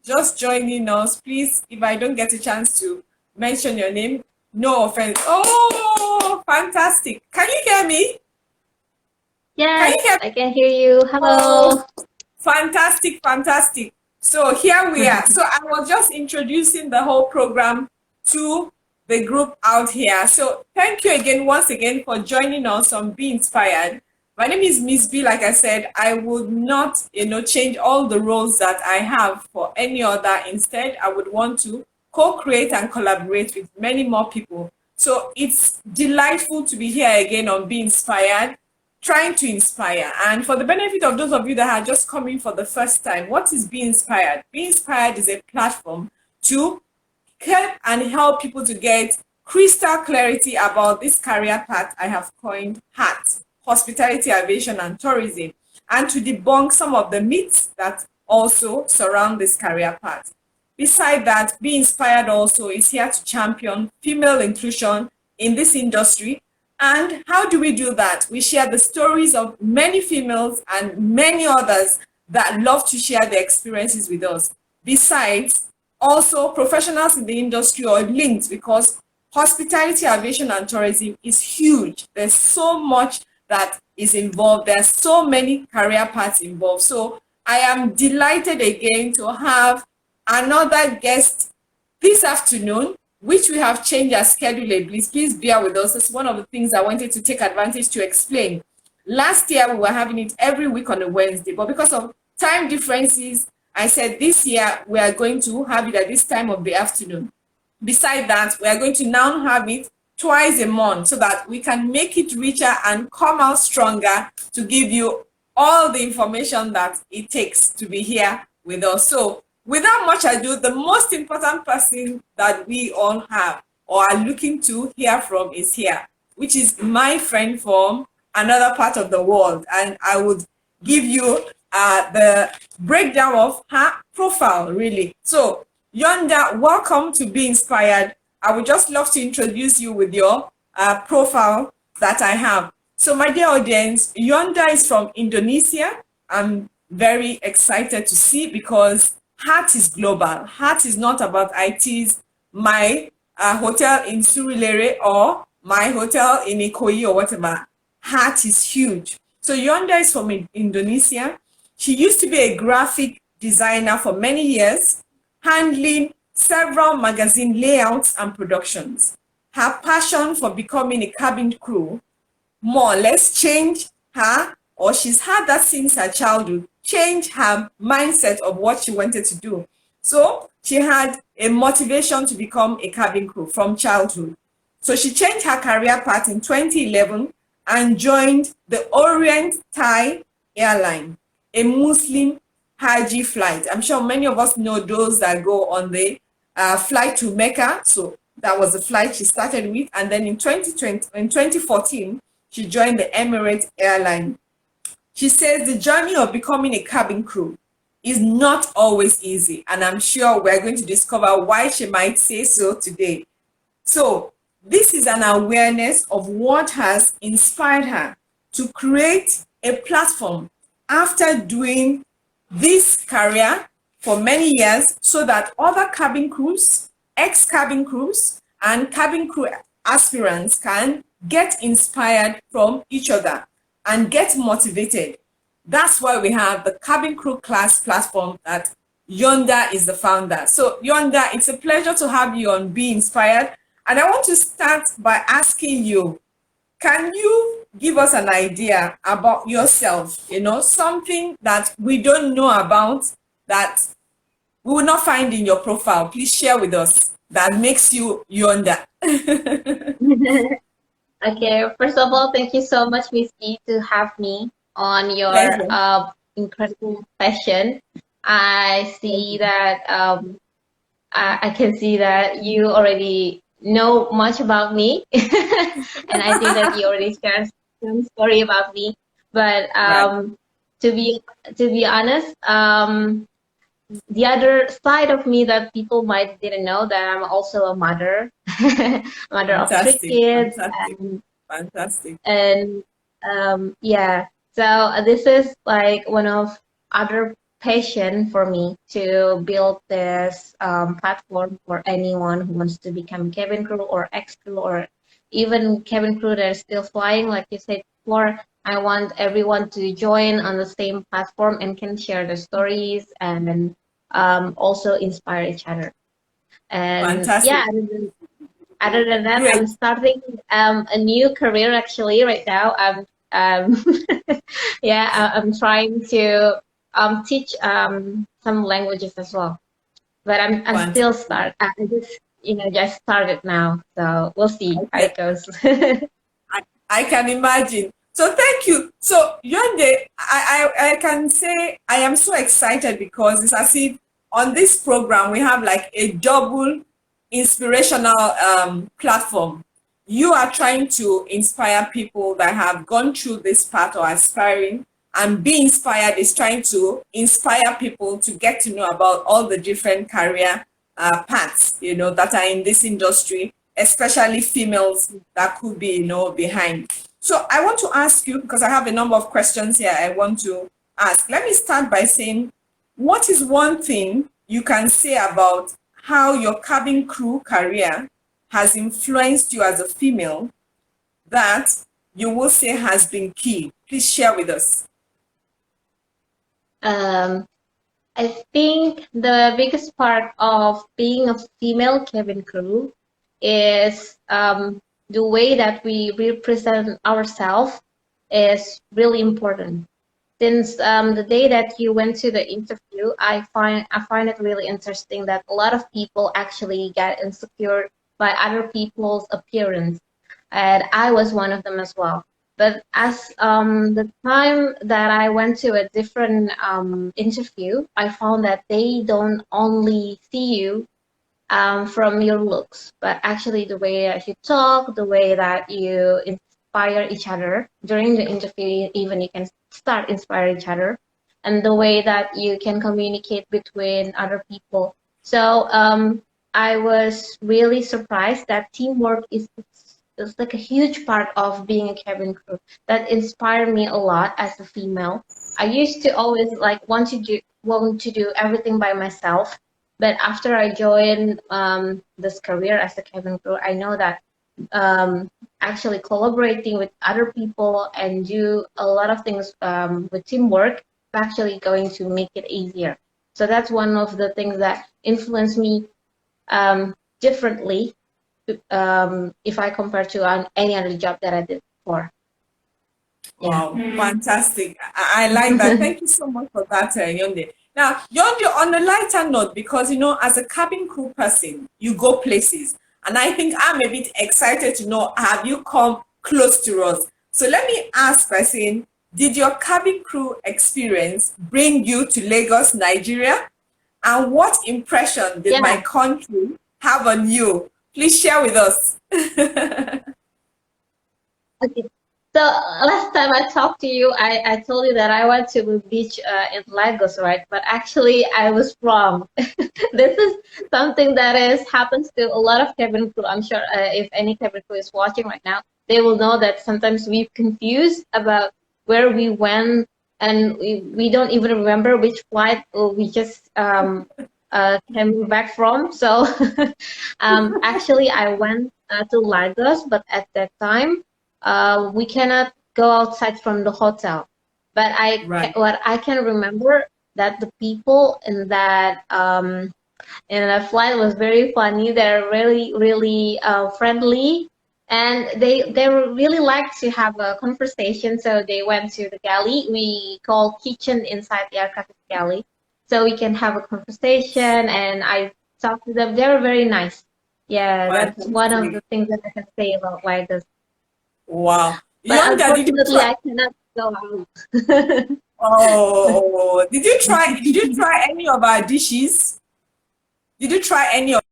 just joining us, please, if I don't get a chance to mention your name, no offense. Oh, fantastic. Can you hear me? Can Yes, you hear me? I can hear you. Oh, Hello. fantastic, fantastic. So here we are. So I was just introducing the whole program to the group out here. So thank you again, once again, for joining us on Be Inspired. My name is Ms.B. Like I said, I would not, change all the roles that I have for any other. Instead, I would want to co-create and collaborate with many more people. So it's delightful to be here again on Be Inspired, trying to inspire. And for the benefit of those of you that are just coming for the first time, what is Be Inspired? Be Inspired is a platform to help people to get crystal clarity about this career path I have coined HAT, Hospitality, Aviation, and Tourism, and to debunk some of the myths that also surround this career path. Beside that, Be Inspired also is here to champion female inclusion in this industry. And how do we do that? We share the stories of many females and many others that love to share their experiences with us. Besides, also professionals in the industry or linked, because hospitality, aviation, and tourism is huge. There's so much that is involved. There's so many career paths involved. So I am delighted again to have another guest this afternoon, which we have changed our schedule a bit. Please bear with us. That's one of the things I wanted to take advantage to explain. Last year, we were having it every week on a Wednesday, but because of time differences, I said this year we are going to have it at this time of the afternoon. Beside that, we are going to now have it twice a month so that we can make it richer and come out stronger to give you all the information that it takes to be here with us. So without much ado, the most important person that we all have or are looking to hear from is here, which is my friend from another part of the world. And I would give you the breakdown of her profile, really. So, Yonda, welcome to Be Inspired. I would just love to introduce you with your profile that I have. So, my dear audience, Yonda is from Indonesia. I'm very excited to see because HAT is global. HAT is not about ITs, my hotel in Surulere or my hotel in Ikoyi or whatever. HAT is huge. So Yonda is from Indonesia. She used to be a graphic designer for many years, handling several magazine layouts and productions. Her passion for becoming a cabin crew more or less changed her, or she's had that since her childhood, changed her mindset of what she wanted to do. So she had a motivation to become a cabin crew from childhood. So she changed her career path in 2011 and joined the Orient Thai Airline, a Muslim Hajj Flight. I'm sure many of us know those that go on the flight to Mecca. So that was the flight she started with. And then in 2014, she joined the Emirates Airline. She says the journey of becoming a cabin crew is not always easy. And I'm sure we're going to discover why she might say so today. So this is an awareness of what has inspired her to create a platform after doing this career for many years so that other cabin crews, ex-cabin crews, and cabin crew aspirants can get inspired from each other and get motivated. That's why we have the cabin crew class platform that Yonda is the founder. So Yonda, it's a pleasure to have you on Be Inspired. And I want to start by asking you, can you give us an idea about yourself? Something that we don't know about that we will not find in your profile. Please share with us that makes you Yonda. Okay, first of all, thank you so much, Ms.B, to have me on your Pleasure. incredible session. I see that I can see that you already know much about me, and I think that you already shared some story about me. But Right. to be honest, the other side of me that people might didn't know that I'm also a mother, mother of three Fantastic. kids, Fantastic. Fantastic. and yeah. So this is like one of other passion for me to build this platform for anyone who wants to become cabin crew or ex-crew or even cabin crew that is still flying. Like you said before, I want everyone to join on the same platform and can share their stories and also inspire each other. And Fantastic. yeah, other than that, Great. I'm starting a new career actually right now. Um, yeah, I'm trying to teach some languages as well. But I'm still Fantastic. I just just started now, so we'll see how Okay. it goes. I can imagine. So thank you. So Yonde, I can say I am so excited because it's as if on this program we have like a double inspirational platform. You are trying to inspire people that have gone through this path or aspiring, and Be Inspired is trying to inspire people to get to know about all the different career paths, that are in this industry, especially females that could be, behind. So I want to ask you, because I have a number of questions here I want to ask. Let me start by saying, what is one thing you can say about how your cabin crew career has influenced you as a female that you will say has been key? Please share with us. um, I think the biggest part of being a female cabin crew is the way that we represent ourselves is really important. Since the day that you went to the interview, I find it really interesting that a lot of people actually get insecure by other people's appearance, and I was one of them as well. But as the time that I went to a different interview, I found that they don't only see you from your looks, but actually the way that you talk, the way that you inspire each other during the interview, even you can start inspire each other, and the way that you can communicate between other people. So I was really surprised that teamwork is like a huge part of being a cabin crew. That inspired me a lot as a female. I used to always like want to do everything by myself, but after I joined this career as a cabin crew, I know that actually collaborating with other people and do a lot of things with teamwork is actually going to make it easier. So that's one of the things that influenced me differently if I compare to any other job that I did before. Yeah. Wow, fantastic. I like that. Thank you so much for that, Yonde. Now, Yonde, on a lighter note, because, as a cabin crew person, you go places. And I think I'm a bit excited to know, have you come close to us? So let me ask by saying, did your cabin crew experience bring you to Lagos, Nigeria? And what impression did my Yeah. country have on you? Please share with us. Okay. So last time I talked to you, I told you that I went to the beach in Lagos, right? But actually, I was wrong. This is something that is happens to a lot of cabin crew. I'm sure if any cabin crew is watching right now, they will know that sometimes we confused about where we went, and we don't even remember which flight we just came back from. So actually, I went to Lagos, but at that time we cannot go outside from the hotel. But Right. what I can remember that the people in that flight was very funny. They're really really friendly, and they really like to have a conversation. So they went to the galley. We call kitchen inside the aircraft galley, so we can have a conversation. And I talked to them. They were very nice. Yeah, that's one of Fantastic. the things that I can say about Lagos. Wow. But Yonda, did you unfortunately, try? I cannot go out. Oh, did you try any of our dishes? Did you try any of?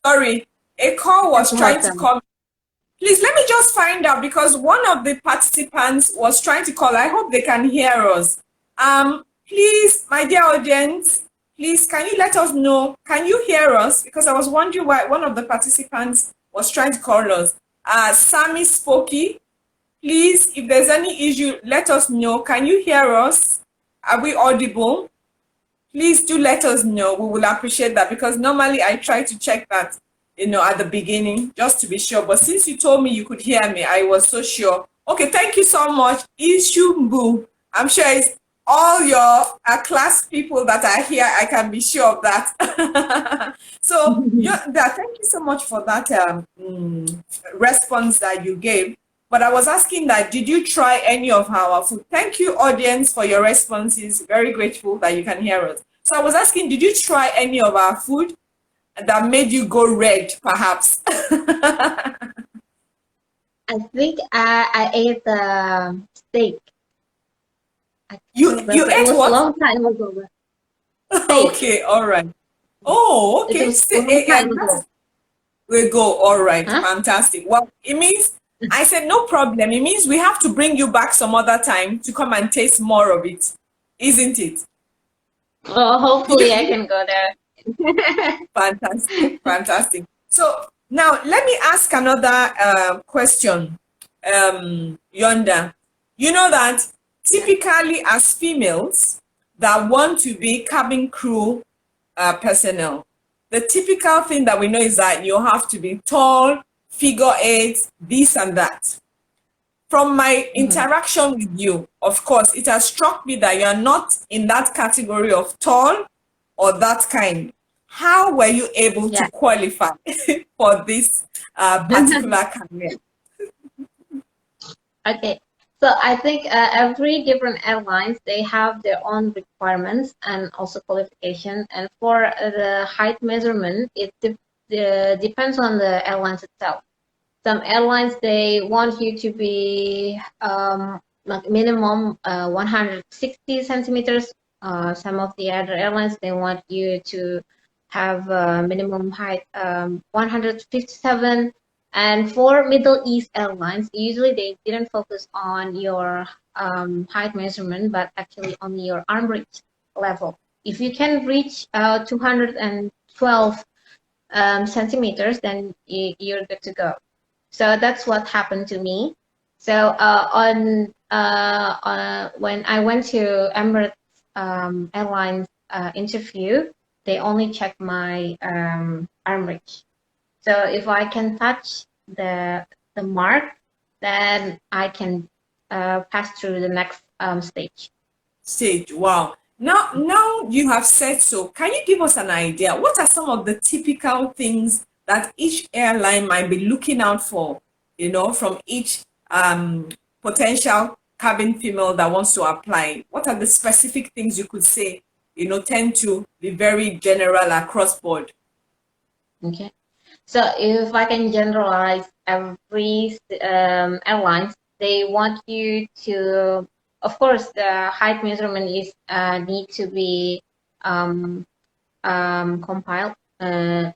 Sorry, a call At was the trying to hotel. call. Please let me just find out because one of the participants was trying to call. I hope they can hear us. Please, my dear audience, please can you let us know? Can you hear us? Because I was wondering why one of the participants was trying to call us. Sammy Spokey, please, if there's any issue, let us know. Can you hear us? Are we audible? Please do let us know. We will appreciate that, because normally I try to check that, at the beginning, just to be sure. But since you told me you could hear me, I was so sure. Okay, thank you so much. Ishumbu. I'm sure it's all your class people that are here. I can be sure of that. So, thank you so much for that response that you gave. But I was asking that, did you try any of our food? Thank you, audience, for your responses. Very grateful that you can hear us. So I was asking, did you try any of our food that made you go red, perhaps? I think I ate steak. You It ate was a what? long time ago. Steak. Okay, all right. Oh, It okay. was a long time ago. We go. All right, Huh? fantastic. Well, it means I said no problem. It means we have to bring you back some other time to come and taste more of it, isn't it? Well, hopefully I can go there. Fantastic, fantastic. So now let me ask another question, Yonda. You know that typically as females that want to be cabin crew personnel, the typical thing that we know is that you have to be tall, figure eight, this and that. From my interaction with you, of course, it has struck me that you are not in that category of tall or that kind. How were you able to Yeah. qualify for this particular career? Okay. So I think every different airlines, they have their own requirements and also qualification. And for the height measurement, it depends on the airlines itself. Some airlines, they want you to be like minimum 160 centimeters. Some of the other airlines, they want you to have minimum height 157. And for Middle East airlines, usually they didn't focus on your height measurement, but actually on your arm reach level. If you can reach 212 centimeters, then you're good to go. So that's what happened to me. So when I went to Emirates Airlines interview, they only checked my arm reach. So if I can touch the mark, then I can pass through the next stage. Wow. Now you have said so. Can you give us an idea? What are some of the typical things that each airline might be looking out for, from each potential cabin female that wants to apply? What are the specific things you could say, tend to be very general across board? Okay. So if I can generalize every airlines, they want you to, of course, the height measurement is need to be compiled.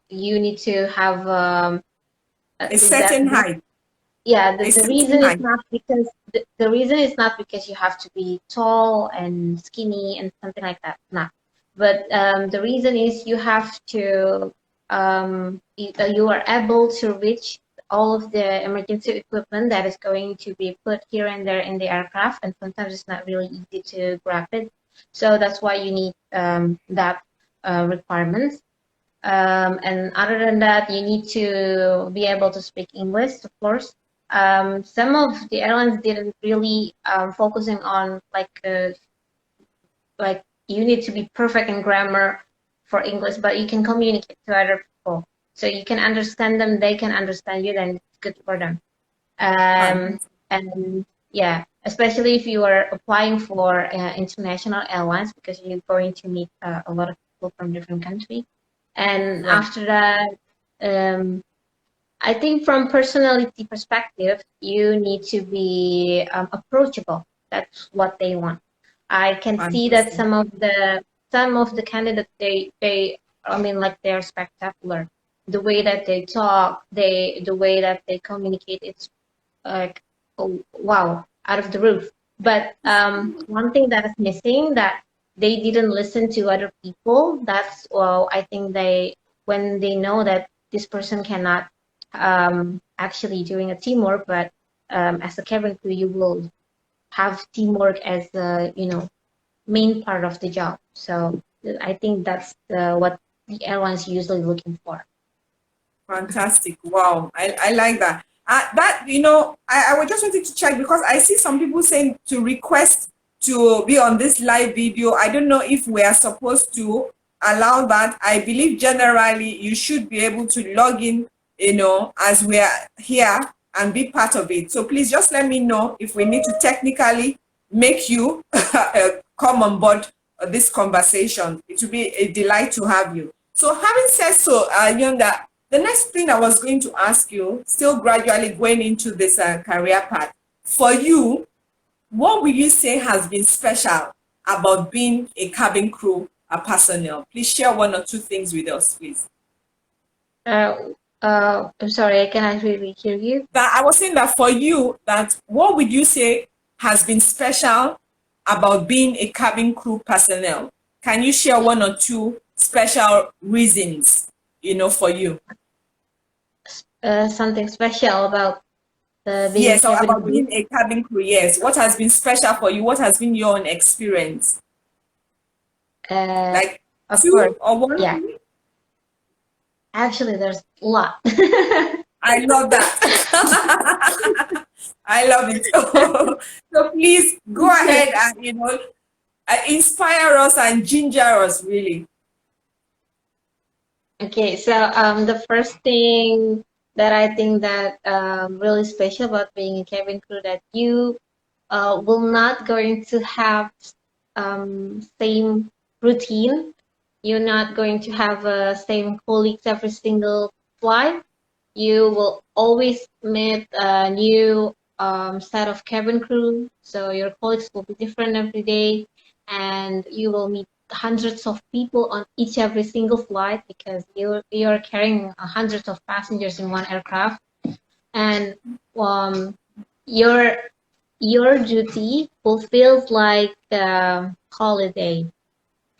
You need to have A certain height. Yeah, A the certain reason is height. not because the reason is not because you have to be tall and skinny and something like that. Not, but the reason is you have to you are able to reach all of the emergency equipment that is going to be put here and there in the aircraft, and sometimes it's not really easy to grab it. So that's why you need that requirements. And other than that, you need to be able to speak English, of course. Some of the airlines didn't really focusing on like you need to be perfect in grammar for English, but you can communicate to other people, so you can understand them, they can understand you, then it's good for them. And yeah, especially if you are applying for international airlines, because you're going to meet a lot of people from different countries. And Right. after that, I think from personality perspective, you need to be approachable. That's what they want. I can see that Fantastic. some of the candidates, they I mean, like, they're spectacular. The way that they talk, the way that they communicate, it's like, oh, wow, out of the roof. But one thing that is missing, that they didn't listen to other people. That's, well, I think when they know that this person cannot actually doing a teamwork, but as a cabin crew, you will have teamwork as the main part of the job. So I think that's what the airlines usually looking for. Fantastic. Wow. I like that. That, I was just wanted to check because I see some people saying to request to be on this live video. I don't know if we are supposed to allow that. I believe generally you should be able to log in, as we are here and be part of it. So please just let me know if we need to technically make you come on board this conversation. It will be a delight to have you. So having said so, Yonda, the next thing I was going to ask you, still gradually going into this career path, for you, what will you say has been special about being a cabin crew personnel? Please share one or two things with us, please. I'm sorry, I cannot really hear you. That I was saying that for you, that what would you say has been special about being a cabin crew personnel? Can you share one or two special reasons, for you? Something special about being Yes, so cabin about crew. being a cabin crew, yes. What has been special for you? What has been your own experience? Like Of two course, or one? yeah. Actually, there's a lot. I love that. I love it. So please go ahead and inspire us and ginger us really. Okay, so the first thing that I think that really special about being a cabin crew, that you will not going to have same routine. You're not going to have same colleagues every single flight. You will always meet a new set of cabin crew. So your colleagues will be different every day, and you will meet hundreds of people on each every single flight, because you're carrying hundreds of passengers in one aircraft, and your duty fulfills like a holiday,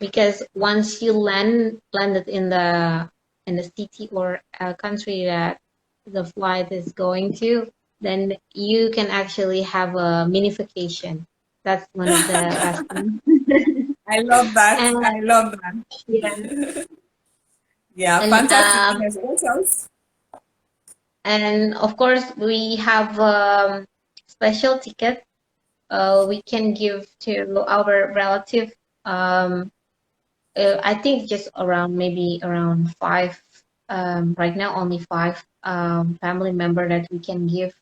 because once you landed in the city or a country that the flight is going to, then you can actually have a mini vacation. That's one of the best things. I love that. And I love that. yeah, Yeah, and fantastic. Yes, what else? and of course we have special tickets we can give to our relative. I think just around maybe around five. Right now, only five family member that we can give,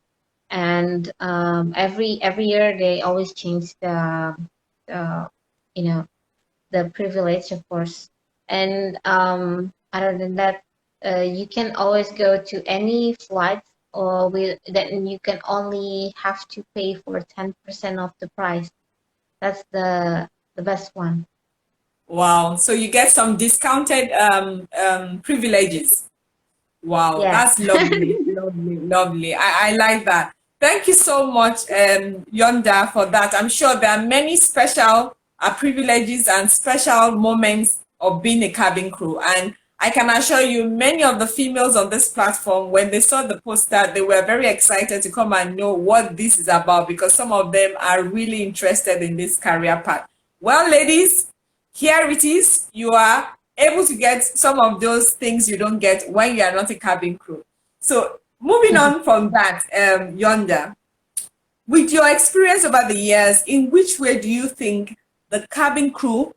and every year they always change uh, you know the privilege, of course. And other than that, you can always go to any flight, or then you can only have to pay for 10% of the price. That's the best one. Wow. So you get some discounted privileges. Wow, Yeah. that's lovely, lovely, lovely. I like that. Thank you so much, Yonda, for that. I'm sure there are many special privileges and special moments of being a cabin crew. And I can assure you, many of the females on this platform, when they saw the poster, they were very excited to come and know what this is about, because some of them are really interested in this career path. Well, ladies, here it is. You are able to get some of those things you don't get when you are not a cabin crew. So moving on from that, Yonda, with your experience over the years, in which way do you think the cabin crew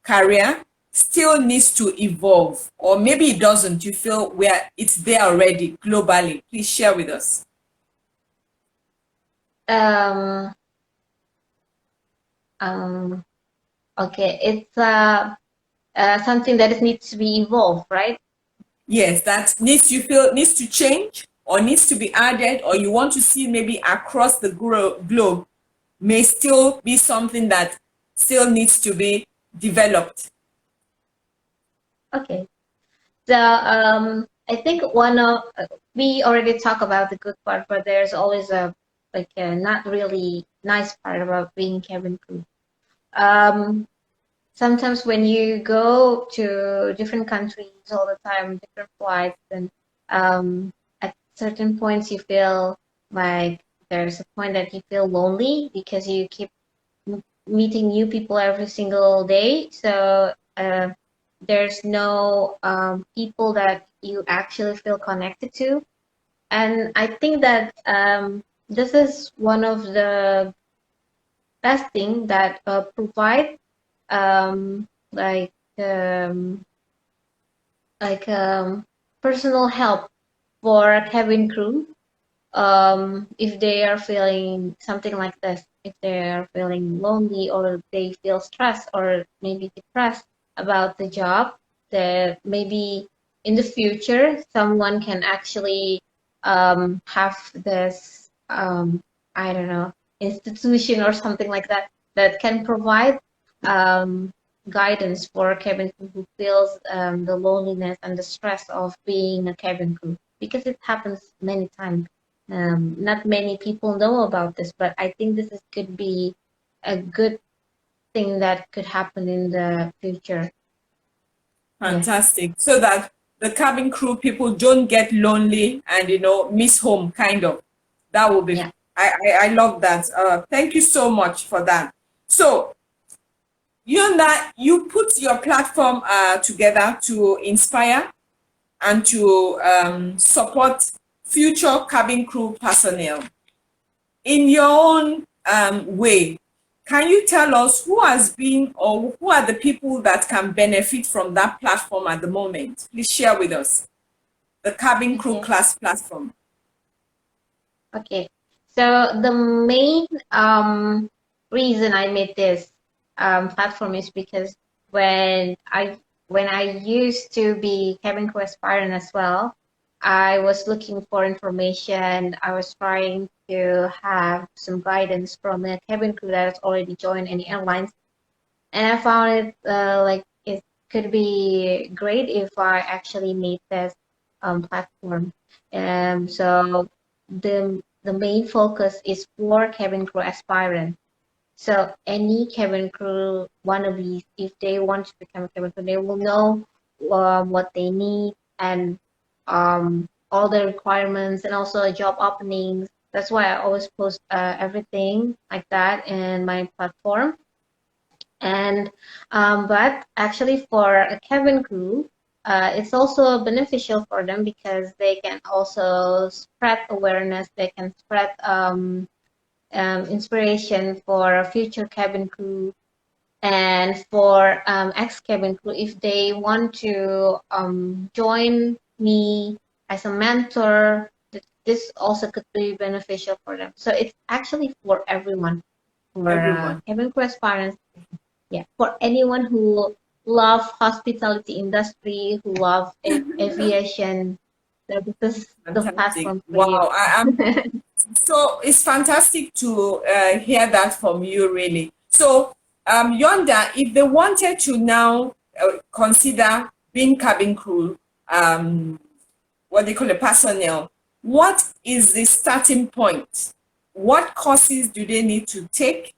career still needs to evolve, or maybe it doesn't? You feel where it's there already globally? Please share with us. Um, um, okay, it's something that needs to be evolved, right? Yes, that needs, you feel needs to change or needs to be added, or you want to see maybe across the globe, may still be something that still needs to be developed. Okay. So I think one of we already talked about the good part, but there's always a not really nice part about being cabin crew. Um, Sometimes when you go to different countries all the time, different flights, and um, at certain points you feel like there's a point that you feel lonely because you keep meeting new people every single day. So there's no people that you actually feel connected to. And I think that this is one of the best thing that provide um, like um, like personal help for cabin crew if they are feeling something like this, if they are feeling lonely or they feel stressed or maybe depressed about the job, that maybe in the future someone can actually have this I don't know, institution or something like that that can provide um, guidance for cabin crew who feels the loneliness and the stress of being a cabin crew, because it happens many times. Not many people know about this, but I think this could be a good thing that could happen in the future. Yeah, Fantastic. So that the cabin crew people don't get lonely and miss home, kind of. That will be. yeah. I love that. Thank you so much for that. So you put your platform together to inspire and to support future cabin crew personnel. In your own way, can you tell us who has been or who are the people that can benefit from that platform at the moment? Please share with us the cabin crew Okay. class platform. Okay. So the main reason I made this platform is because when I when I used to be cabin crew aspirant as well, I was looking for information. I was trying to have some guidance from a cabin crew that has already joined any airlines, and I found it like it could be great if I actually made this platform. So the main focus is for cabin crew aspirant. So any cabin crew wannabes, if they want to become a cabin crew, they will know what they need and all the requirements and also job openings. That's why I always post everything like that in my platform. And but actually for a cabin crew, it's also beneficial for them because they can also spread awareness. They can spread inspiration for future cabin crew and for ex-cabin crew if they want to join me as a mentor. This also could be beneficial for them. So it's actually for everyone, for Everyone. cabin crew aspirants, yeah, for anyone who love hospitality industry, who love aviation, this is the Fantastic. platform for you. Wow. So it's fantastic to hear that from you, really. So, Yonda, if they wanted to now consider being cabin crew, what they call a personnel, what is the starting point? What courses do they need to take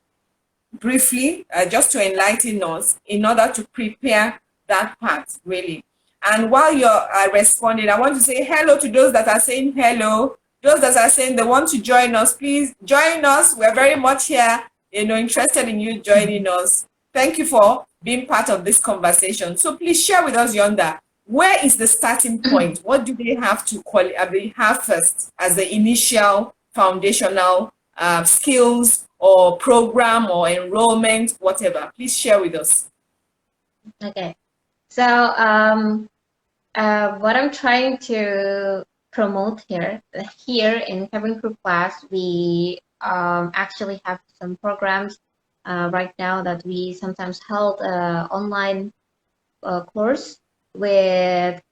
briefly, just to enlighten us in order to prepare that part, really? And while you're responding, I want to say hello to those that are saying hello. Those that are saying they want to join us, please join us. We're very much here, interested in you joining us. Thank you for being part of this conversation. So please share with us, Yonda, where is the starting point? What do they have to have first as the initial foundational skills or program or enrollment, whatever? Please share with us. Okay, so what I'm trying to promote here in cabin crew class, we actually have some programs right now that we sometimes held online course and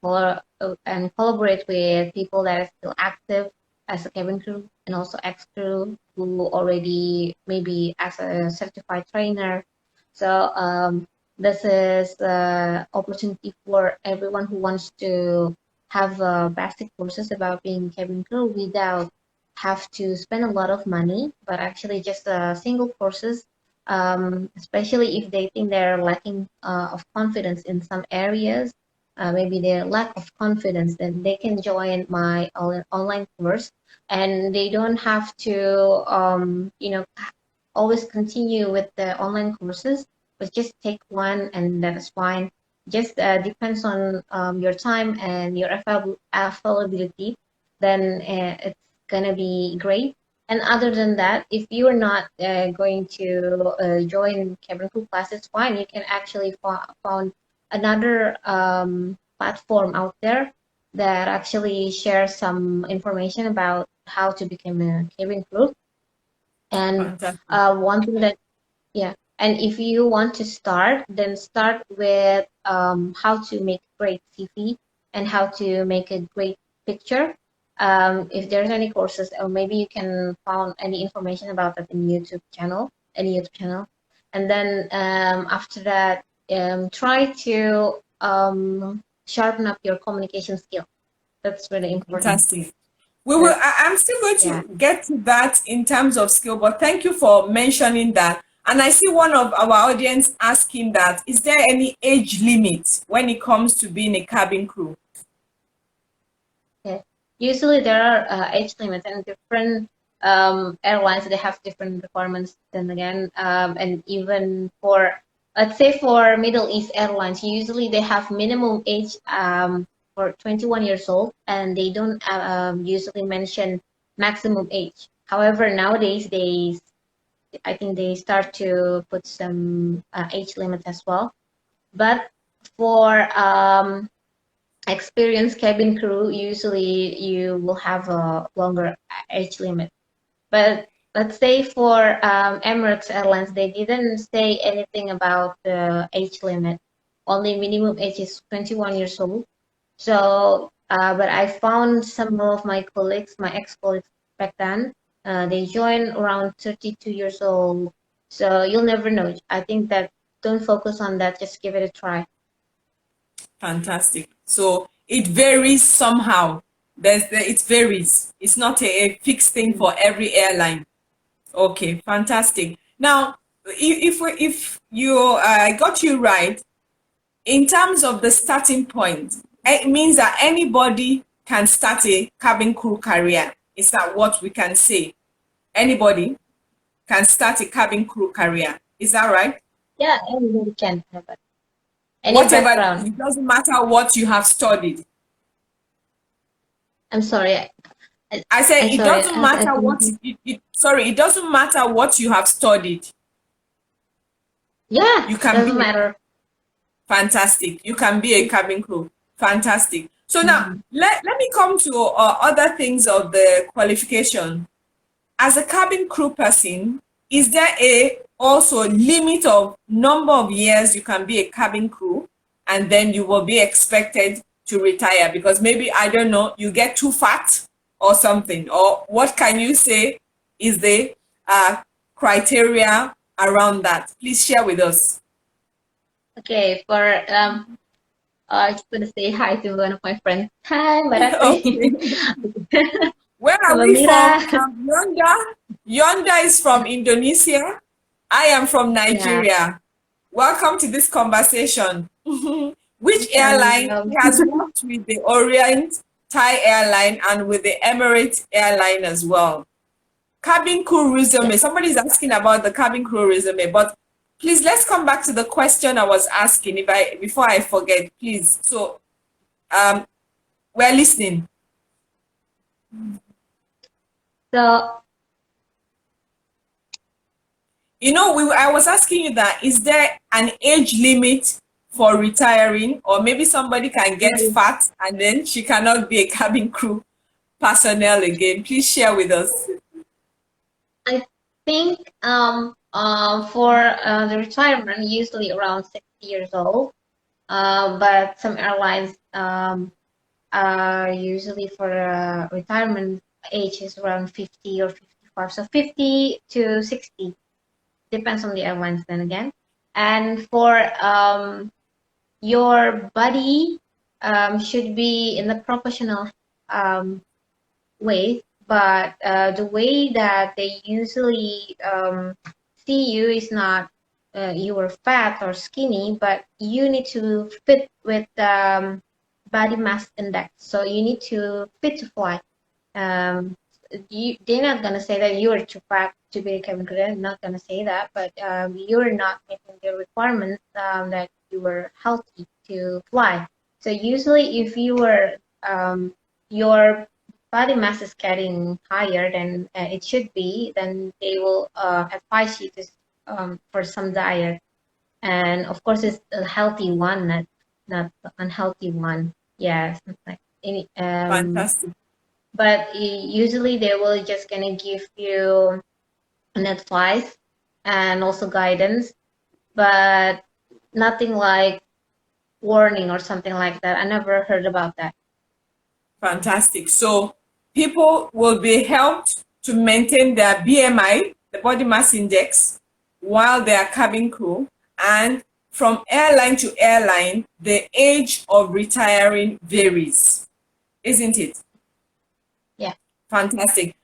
collaborate with people that are still active as a cabin crew and also ex-crew who already maybe as a certified trainer. So this is the opportunity for everyone who wants to have basic courses about being cabin crew without have to spend a lot of money, but actually just single courses, especially if they think they're lacking of confidence in some areas. maybe their lack of confidence, then they can join my online course, and they don't have to, always continue with the online courses, but just take one and that is fine. Just depends on your time and your availability, then it's gonna be great. And other than that, if you're not going to join cabin crew classes, fine. You can actually found another platform out there that actually shares some information about how to become a cabin crew. And Fantastic. one thing that, yeah, and if you want to start, then start with how to make great CV and how to make a great picture. If there's any courses, or maybe you can find any information about that in any YouTube channel. And then after that, try to sharpen up your communication skill. That's really important. Fantastic. We will. I'm still going Yeah. to get to that in terms of skill, but thank you for mentioning that. And I see one of our audience asking that: is there any age limit when it comes to being a cabin crew? Yeah. Usually there are age limits, and different airlines, they have different requirements. Then again, and even for, let's say, for Middle East Airlines, usually they have minimum age for 21 years old, and they don't usually mention maximum age. However, nowadays I think they start to put some age limits as well. But for experienced cabin crew, usually you will have a longer age limit. But let's say for Emirates Airlines, they didn't say anything about the age limit. Only minimum age is 21 years old. So, but I found some of my colleagues, my ex-colleagues back then, they joined around 32 years old. So you'll never know. I think that don't focus on that. Just give it a try. Fantastic. So it varies somehow. It varies. It's not a fixed thing for every airline. Okay, fantastic. Now, if you I got you right in terms of the starting point, it means that anybody can start a cabin crew career. Is that what we can say? Anybody can start a cabin crew career. Is that right? Yeah, anybody can have it. Any Whatever, background. it doesn't matter what you have studied. I'm sorry. I say I'm it sorry. doesn't matter what sorry, it doesn't matter what you have studied. Yeah, You can doesn't be matter. fantastic. You can be a cabin crew. Fantastic. So now Mhm. let me come to other things of the qualification. As a cabin crew person, is there a also limit of number of years you can be a cabin crew, and then you will be expected to retire because maybe, I don't know, you get too fat or something? Or what can you say is the criteria around that? Please share with us. Okay, for I just want to say hi to one of my friends. Hi, Marate. Okay. Where are Hello, we from? Mira. Yonda. Yonda is from Indonesia. I am from Yeah. Nigeria. Welcome to this conversation. Which airline? Um, He has worked with the Orient Thai Airline and with the Emirates Airline as well. Cabin crew yeah. resume. Somebody's asking about the cabin crew resume, but please let's come back to the question I was asking before I forget, please. So we're listening. So I was asking you that, is there an age limit for retiring, or maybe somebody can get fat and then she cannot be a cabin crew personnel again? Please share with us. I think for the retirement, usually around 60 years old. But some airlines are usually for retirement age is around 50 or 55. So 50 to 60 depends on the airlines then again. And for your body should be in the professional um, way, but the way that they usually see you is not you are fat or skinny, but you need to fit with body mass index. So you need to fit to fly. They're not gonna say that you are too fat to be a cabin crew. They're not gonna say that, but you're not meeting the requirements that you were healthy to fly. So usually, if you were your body mass is getting higher than it should be, then they will advise you to for some diet, and of course, it's a healthy one, not the unhealthy one. Yes, like Fantastic. but usually they will just gonna give you an advice and also guidance, but nothing like warning or something like that. I never heard about that. Fantastic. So people will be helped to maintain their BMI, the body mass index, while they are cabin crew. And from airline to airline, the age of retiring varies, isn't it? Yeah. Fantastic.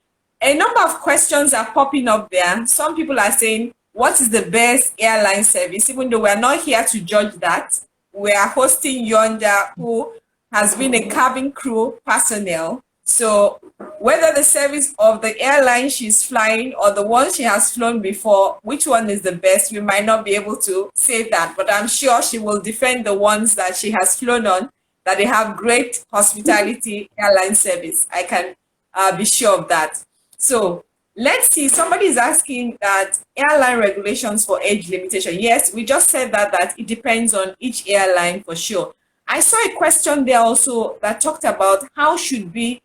A number of questions are popping up there. Some people are saying, what is the best airline service? Even though we're not here to judge that, we are hosting Yonda, who has been a cabin crew personnel. So whether the service of the airline she's flying or the one she has flown before, which one is the best, we might not be able to say that, but I'm sure she will defend the ones that she has flown on, that they have great hospitality airline service. I can be sure of that. So let's see, somebody is asking that airline regulations for age limitation. Yes, we just said that it depends on each airline for sure. I saw a question there also that talked about how should the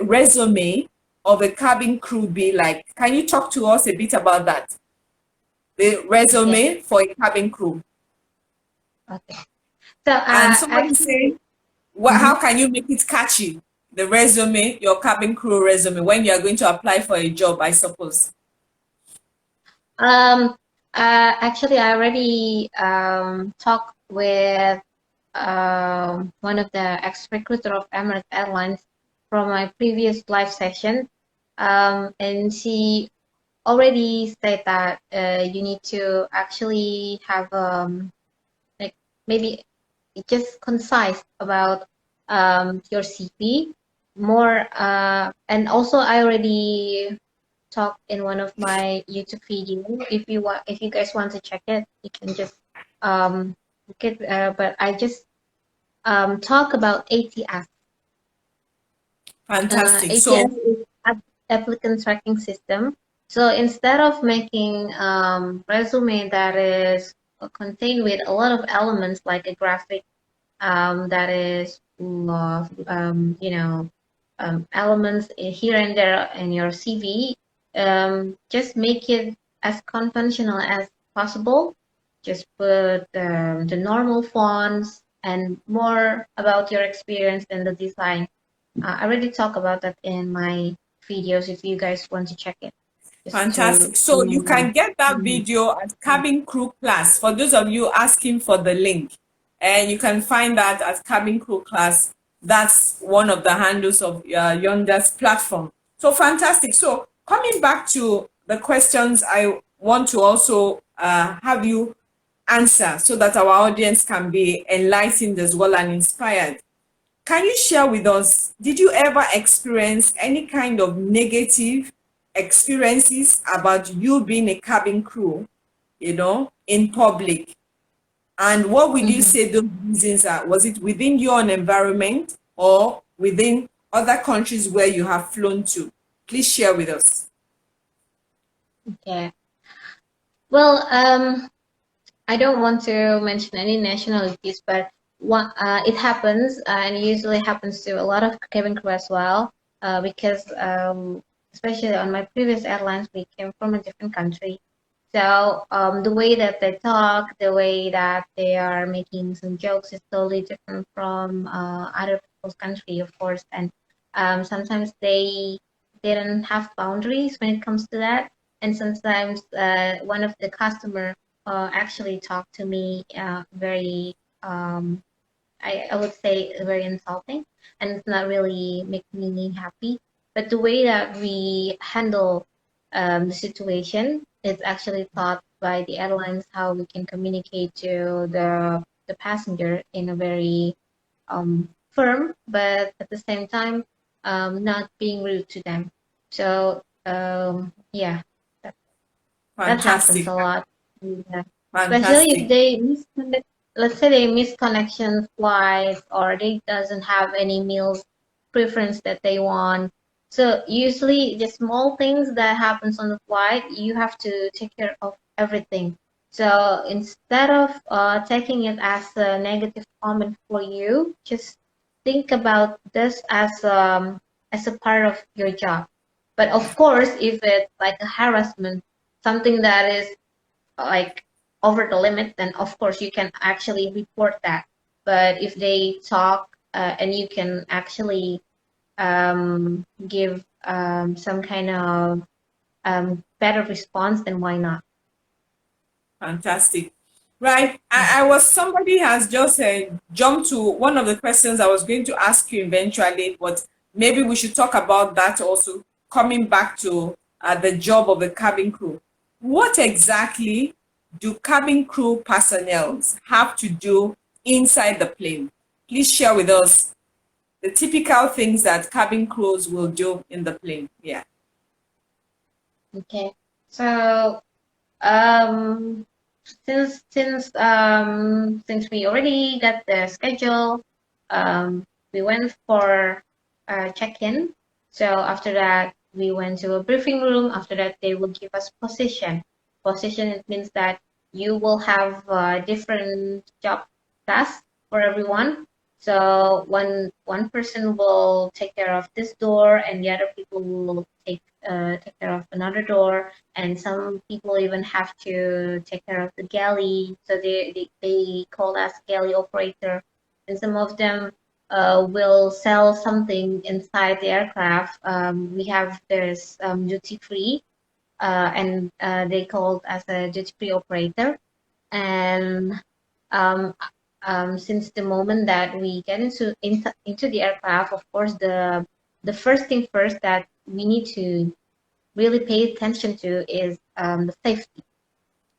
resume of a cabin crew be like. Can you talk to us a bit about that? The resume for a cabin crew. Okay. So And somebody actually, saying, how can you make it catchy? The resume, your cabin crew resume, when you are going to apply for a job, I suppose. actually, I already talked with one of the ex-recruiter of Emirates Airlines from my previous live session, and she already said that you need to actually have like maybe just concise about your CV more, and also I already talked in one of my YouTube videos. If you guys want to check it, you can just look it. But I just talk about ATS. Fantastic. ATS So, is applicant tracking system. So instead of making resume that is contained with a lot of elements like a graphic that is elements here and there in your CV, just make it as conventional as possible. Just put the normal fonts and more about your experience and the design. I already talked about that in my videos if you guys want to check it. Just fantastic. to So you can get that video at Cabin Crew Class for those of you asking for the link. And you can find that at Cabin Crew Class. That's one of the handles of Yonda's platform. So fantastic. So coming back to the questions, I want to also have you answer so that our audience can be enlightened as well and inspired. Can you share with us, did you ever experience any kind of negative experiences about you being a cabin crew, in public? And what would you say those reasons are? Was it within your own environment or within other countries where you have flown to? Please share with us. Okay. Well, I don't want to mention any nationalities, but it happens, and usually happens to a lot of cabin crew as well, because especially on my previous airlines, we came from a different country. So the way that they talk, the way that they are making some jokes is totally different from other people's country, of course. And sometimes they didn't have boundaries when it comes to that. And sometimes one of the customer actually talked to me very, I would say very insulting, and it's not really making me happy. But the way that we handle the situation is actually taught by the airlines how we can communicate to the passenger in a very firm, but at the same time, not being rude to them. So yeah, that happens Fantastic. a lot. Yeah. Especially if Fantastic. they misconnect, let's say they miss connection flights or they doesn't have any meals preference that they want. So usually the small things that happens on the flight, you have to take care of everything. So instead of taking it as a negative comment for you, just think about this as a part of your job. But of course, if it's like a harassment, something that is like over the limit, then of course you can actually report that. But if they talk and you can actually give some kind of better response, then why not? Fantastic. Right. I was somebody has just jumped to one of the questions I was going to ask you eventually, but maybe we should talk about that also, coming back to the job of the cabin crew. What exactly do cabin crew personnel have to do inside the plane? Please share with us the typical things that cabin crews will do in the plane. Yeah. Okay. So um since we already got the schedule, we went for check-in. So after that, we went to a briefing room. After that, they will give us position. Position, it means that you will have different job tasks for everyone. So one person will take care of this door, and the other people will take care of another door, and some people even have to take care of the galley. So they call us galley operator, and some of them will sell something inside the aircraft. We have this duty free, and they called as a duty free operator. And um, since the moment that we get into the aircraft, of course, the first thing first that we need to really pay attention to is the safety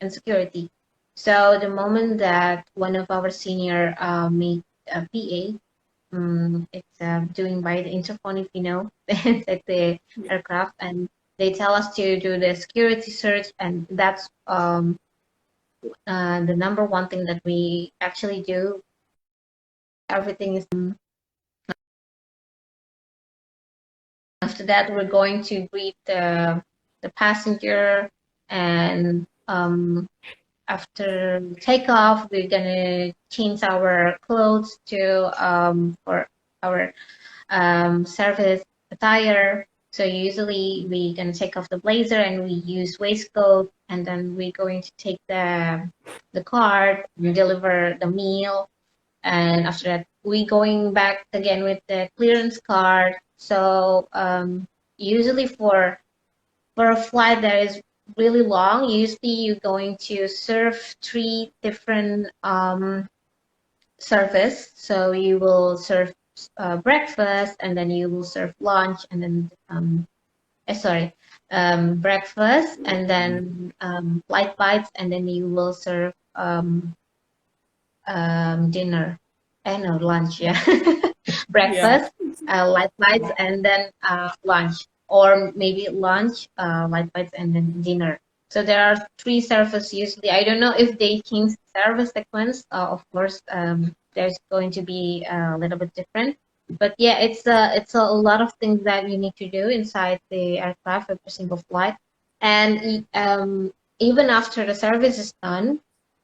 and security. So the moment that one of our senior made a PA, it's doing by the interphone, if you know, it's at the aircraft, and they tell us to do the security search, and that's the number one thing that we actually do. Everything is after that we're going to greet the passenger, and after takeoff we're gonna change our clothes to for our service attire. So usually we gonna take off the blazer and we use waistcoat, and then we're going to take the card and deliver the meal. And after that we going back again with the clearance card. So usually for a flight that is really long, usually you're going to serve three different service. So you will serve breakfast, and then you will serve lunch, and then breakfast, and then light bites, and then you will serve dinner and no lunch, yeah. Yeah. Breakfast, light bites, and then lunch, or maybe lunch, light bites, and then dinner. So there are three services usually. I don't know if they change the service sequence. Of course, there's going to be a little bit different. But yeah, it's a lot of things that you need to do inside the aircraft every single flight. And even after the service is done,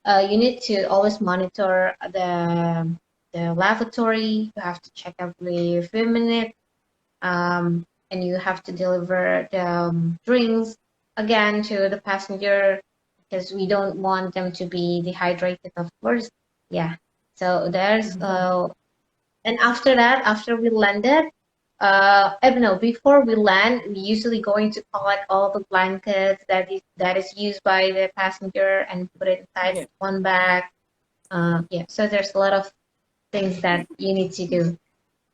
you need to always monitor the lavatory. You have to check every few minutes, and you have to deliver the drinks again to the passenger, because we don't want them to be dehydrated, of course. Yeah. So there's and after that, after we landed, I don't know, before we land, we usually going to collect all the blankets that is used by the passenger and put it inside Yeah. one bag. Yeah, so there's a lot of things that you need to do.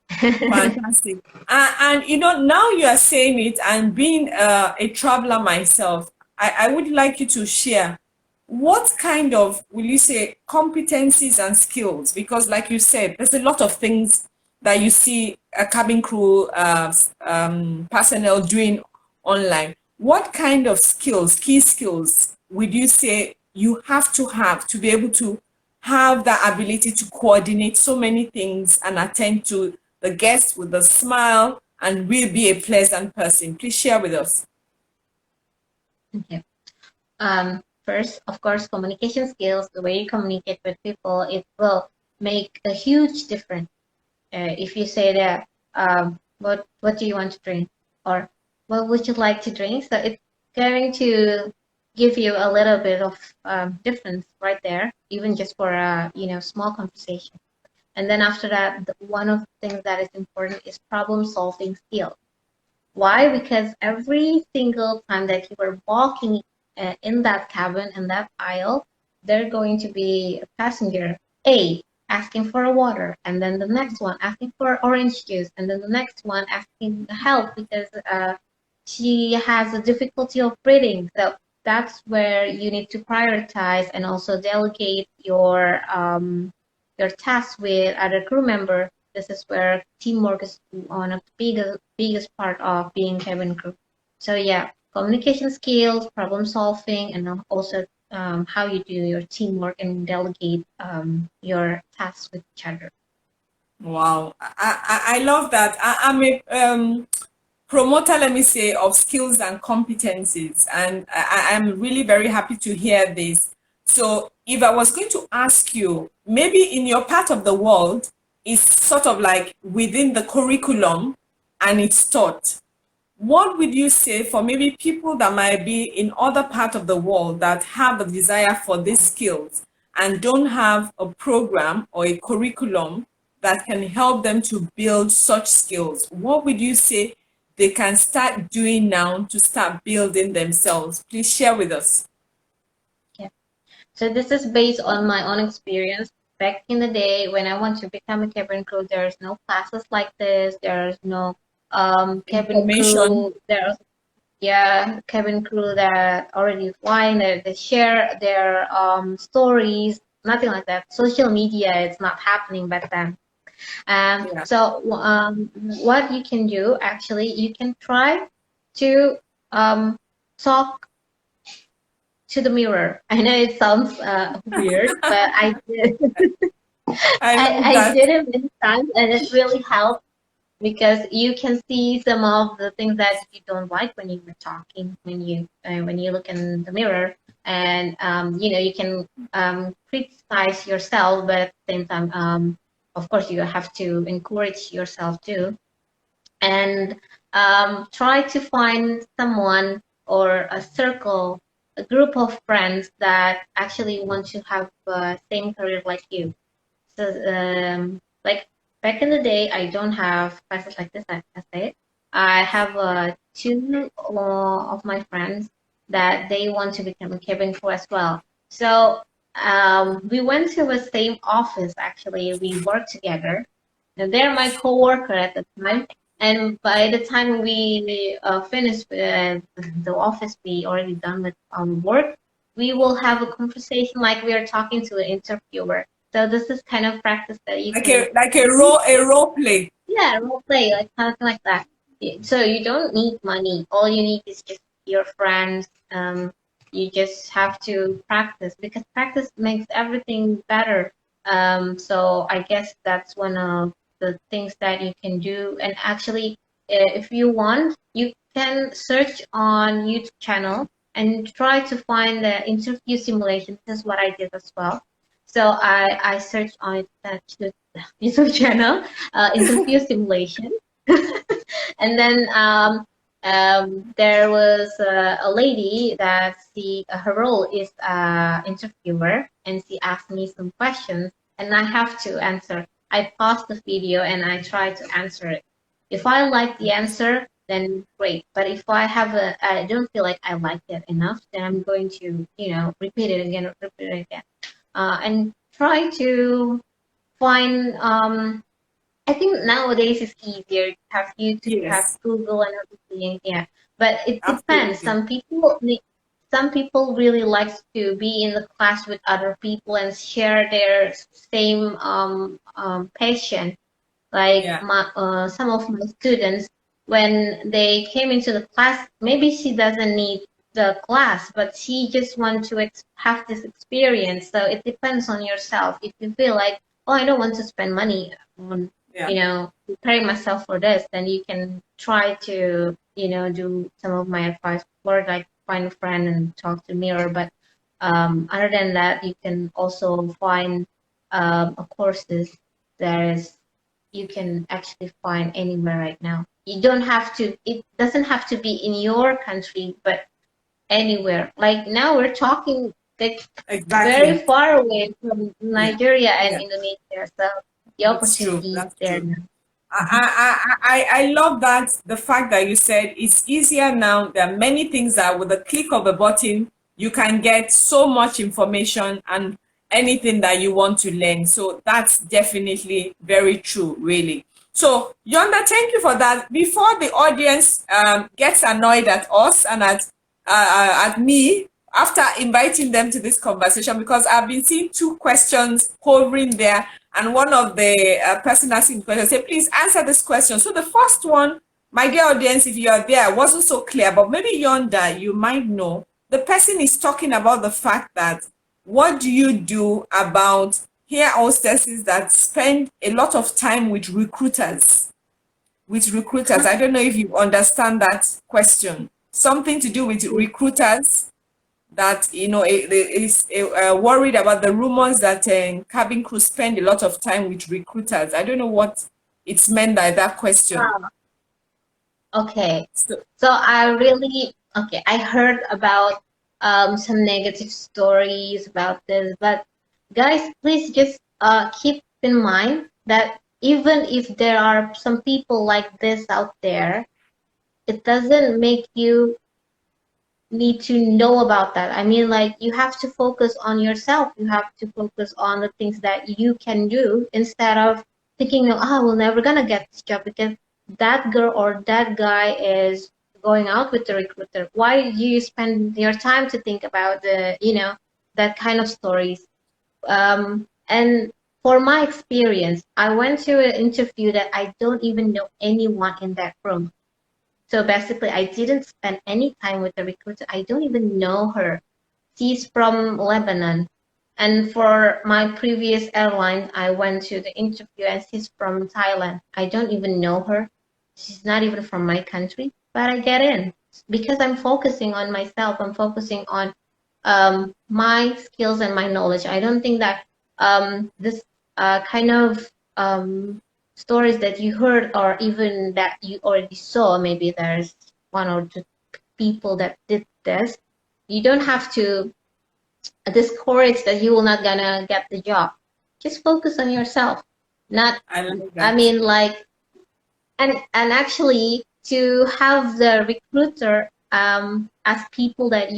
Fantastic. And you know, now you are saying it, and being a traveler myself, I would like you to share. what kind of, will you say, competencies and skills? Because like you said, there's a lot of things that you see a cabin crew personnel doing online. What kind of skills, key skills, would you say you have to be able to have that ability to coordinate so many things and attend to the guests with a smile and really be a pleasant person? Please share with us. Okay. First, of course, communication skills, the way you communicate with people, it will make a huge difference. If you say that, what do you want to drink? Or what would you like to drink? So it's going to give you a little bit of difference right there, even just for a small conversation. And then after that, one of the things that is important is problem solving skills. Why? Because every single time that you are walking in that cabin, in that aisle, there's going to be a passenger A asking for a water, and then the next one asking for orange juice, and then the next one asking help because she has a difficulty of breathing. So that's where you need to prioritize and also delegate your tasks with other crew member. This is where teamwork is one of the biggest part of being cabin crew. So yeah, communication skills, problem solving, and also how you do your teamwork and delegate your tasks with each other. Wow, I love that. I'm a promoter, let me say, of skills and competencies, and I'm really very happy to hear this. So, if I was going to ask you, maybe in your part of the world, it's sort of like within the curriculum and it's taught. What would you say for maybe people that might be in other part of the world that have the desire for these skills and don't have a program or a curriculum that can help them to build such skills? What would you say they can start doing now to start building themselves? Please share with us. Yeah. So this is based on my own experience. Back in the day when I want to become a cabin crew, there's no classes like this. There's no cabin Information. crew. There's cabin crew that already flying. They share their stories. Nothing like that. Social media is not happening back then. Yeah. So what you can do actually, you can try to talk to the mirror. I know it sounds weird, but I did. I love I that. did it many times, and it really helped because you can see some of the things that you don't like when you were talking, when you look in the mirror, and you can criticize yourself, but at the same time, of course, you have to encourage yourself too, and try to find someone or a circle, a group of friends that actually want to have the same career like you. So, like back in the day, I don't have classes like this. I say I have two of my friends that they want to become a cabin crew as well. So we went to the same office. Actually, we worked together. And they're my coworker at the time. And by the time we finished the office, we already done with work. We will have a conversation like we are talking to an interviewer. So this is kind of practice that you Like can a role play. yeah, role play, like something like that. So you don't need money. All you need is just your friends. You just have to practice because practice makes everything better. So I guess that's one of the things that you can do. And actually, if you want, you can search on YouTube channel and try to find the interview simulation. This is what I did as well. So I searched on the YouTube channel, interview simulation, and then there was a lady that her role is interviewer, and she asked me some questions, and I have to answer. I paused the video and I try to answer it. If I like the answer, then great. But if I don't feel like I liked it enough, then I'm going to, repeat it again, and try to find. I think nowadays it's easier. You have YouTube, you have Yes, Google, and everything. Yeah, but it depends. absolutely. some people really like to be in the class with other people and share their same passion. Like Yeah. some of my students, when they came into the class, maybe she doesn't need the class, but she just wants to have this experience. So it depends on yourself. If you feel like, oh, I don't want to spend money on, Yeah. preparing myself for this, then you can try to, do some of my advice, or like find a friend and talk to mirror. But other than that, you can also find a courses. There is you can actually find anywhere right now. You don't have to, it doesn't have to be in your country, but anywhere. Like now we're talking like very Exactly. far away from Yeah. Nigeria and Yeah. Indonesia. So the That's true. opportunity is That's there true. now. I love that the fact that you said it's easier now. There are many things that with a click of a button you can get so much information and anything that you want to learn. So that's definitely very true, really. So Yonda, thank you for that. Before the audience gets annoyed at us and at me after inviting them to this conversation, because I've been seeing two questions hovering there, and one of the person asking the question say, please answer this question. So the first one, my dear audience, if you are there, wasn't so clear, but maybe Yonda, you might know. The person is talking about the fact that what do you do about air hostesses that spend a lot of time with recruiters? I don't know if you understand that question. Something to do with recruiters that is worried about the rumors that cabin crew spend a lot of time with recruiters. I don't know what it's meant by that question. Okay. So, So I heard about some negative stories about this, but guys, please just keep in mind that even if there are some people like this out there, it doesn't make you need to know about that. I mean, like, you have to focus on yourself. You have to focus on the things that you can do instead of thinking, oh, we're never gonna get this job because that girl or that guy is going out with the recruiter. Why do you spend your time to think about that kind of stories? And for my experience, I went to an interview that I don't even know anyone in that room. So basically, I didn't spend any time with the recruiter. I don't even know her. She's from Lebanon. And for my previous airline, I went to the interview and she's from Thailand. I don't even know her. She's not even from my country, but I get in because I'm focusing on myself. I'm focusing on my skills and my knowledge. I don't think that this kind of stories that you heard or even that you already saw, maybe there's one or two people that did this, you don't have to discourage that you will not gonna get the job. Just focus on yourself. Not, I like I that. mean, like, and actually to have the recruiter as people that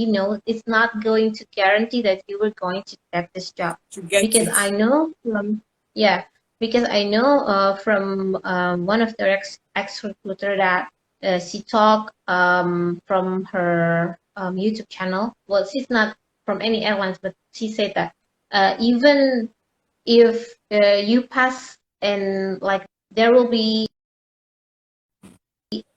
it's not going to guarantee that you were going to get this job, To get because it. I know from yeah because I know from one of their ex recruiter that she talked from her YouTube channel. Well, she's not from any airlines, but she said that even if you pass, and like there will be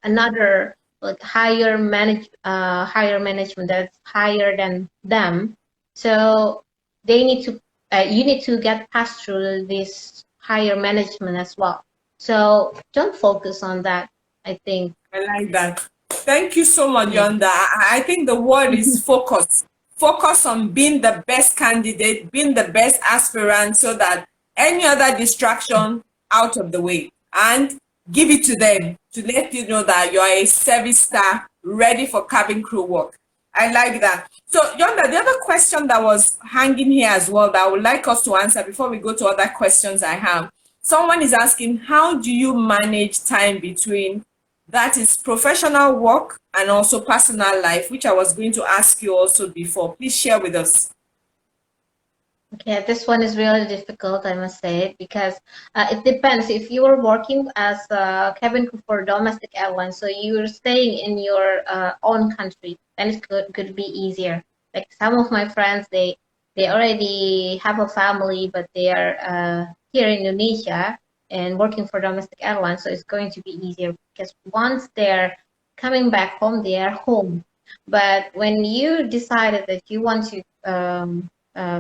another like higher management that's higher than them, so they need to you need to get passed through this higher management as well. So don't focus on that, I think. I like that. Thank you so much, Yeah. Yonda. I think the word is focus. Focus on being the best candidate, being the best aspirant, so that any other distraction out of the way, and give it to them to let you know that you are a service star ready for cabin crew work. I like that. So, Yonda, the other question that was hanging here as well that I would like us to answer before we go to other questions I have. Someone is asking, how do you manage time between that is professional work and also personal life, which I was going to ask you also before. Please share with us. Okay, this one is really difficult, I must say, because it depends. If you are working as a cabin crew for domestic airlines, so you're staying in your own country, then it could be easier. Like some of my friends, they already have a family, but they are here in Indonesia and working for domestic airlines, so it's going to be easier because once they're coming back home, they are home. But when you decided that you want to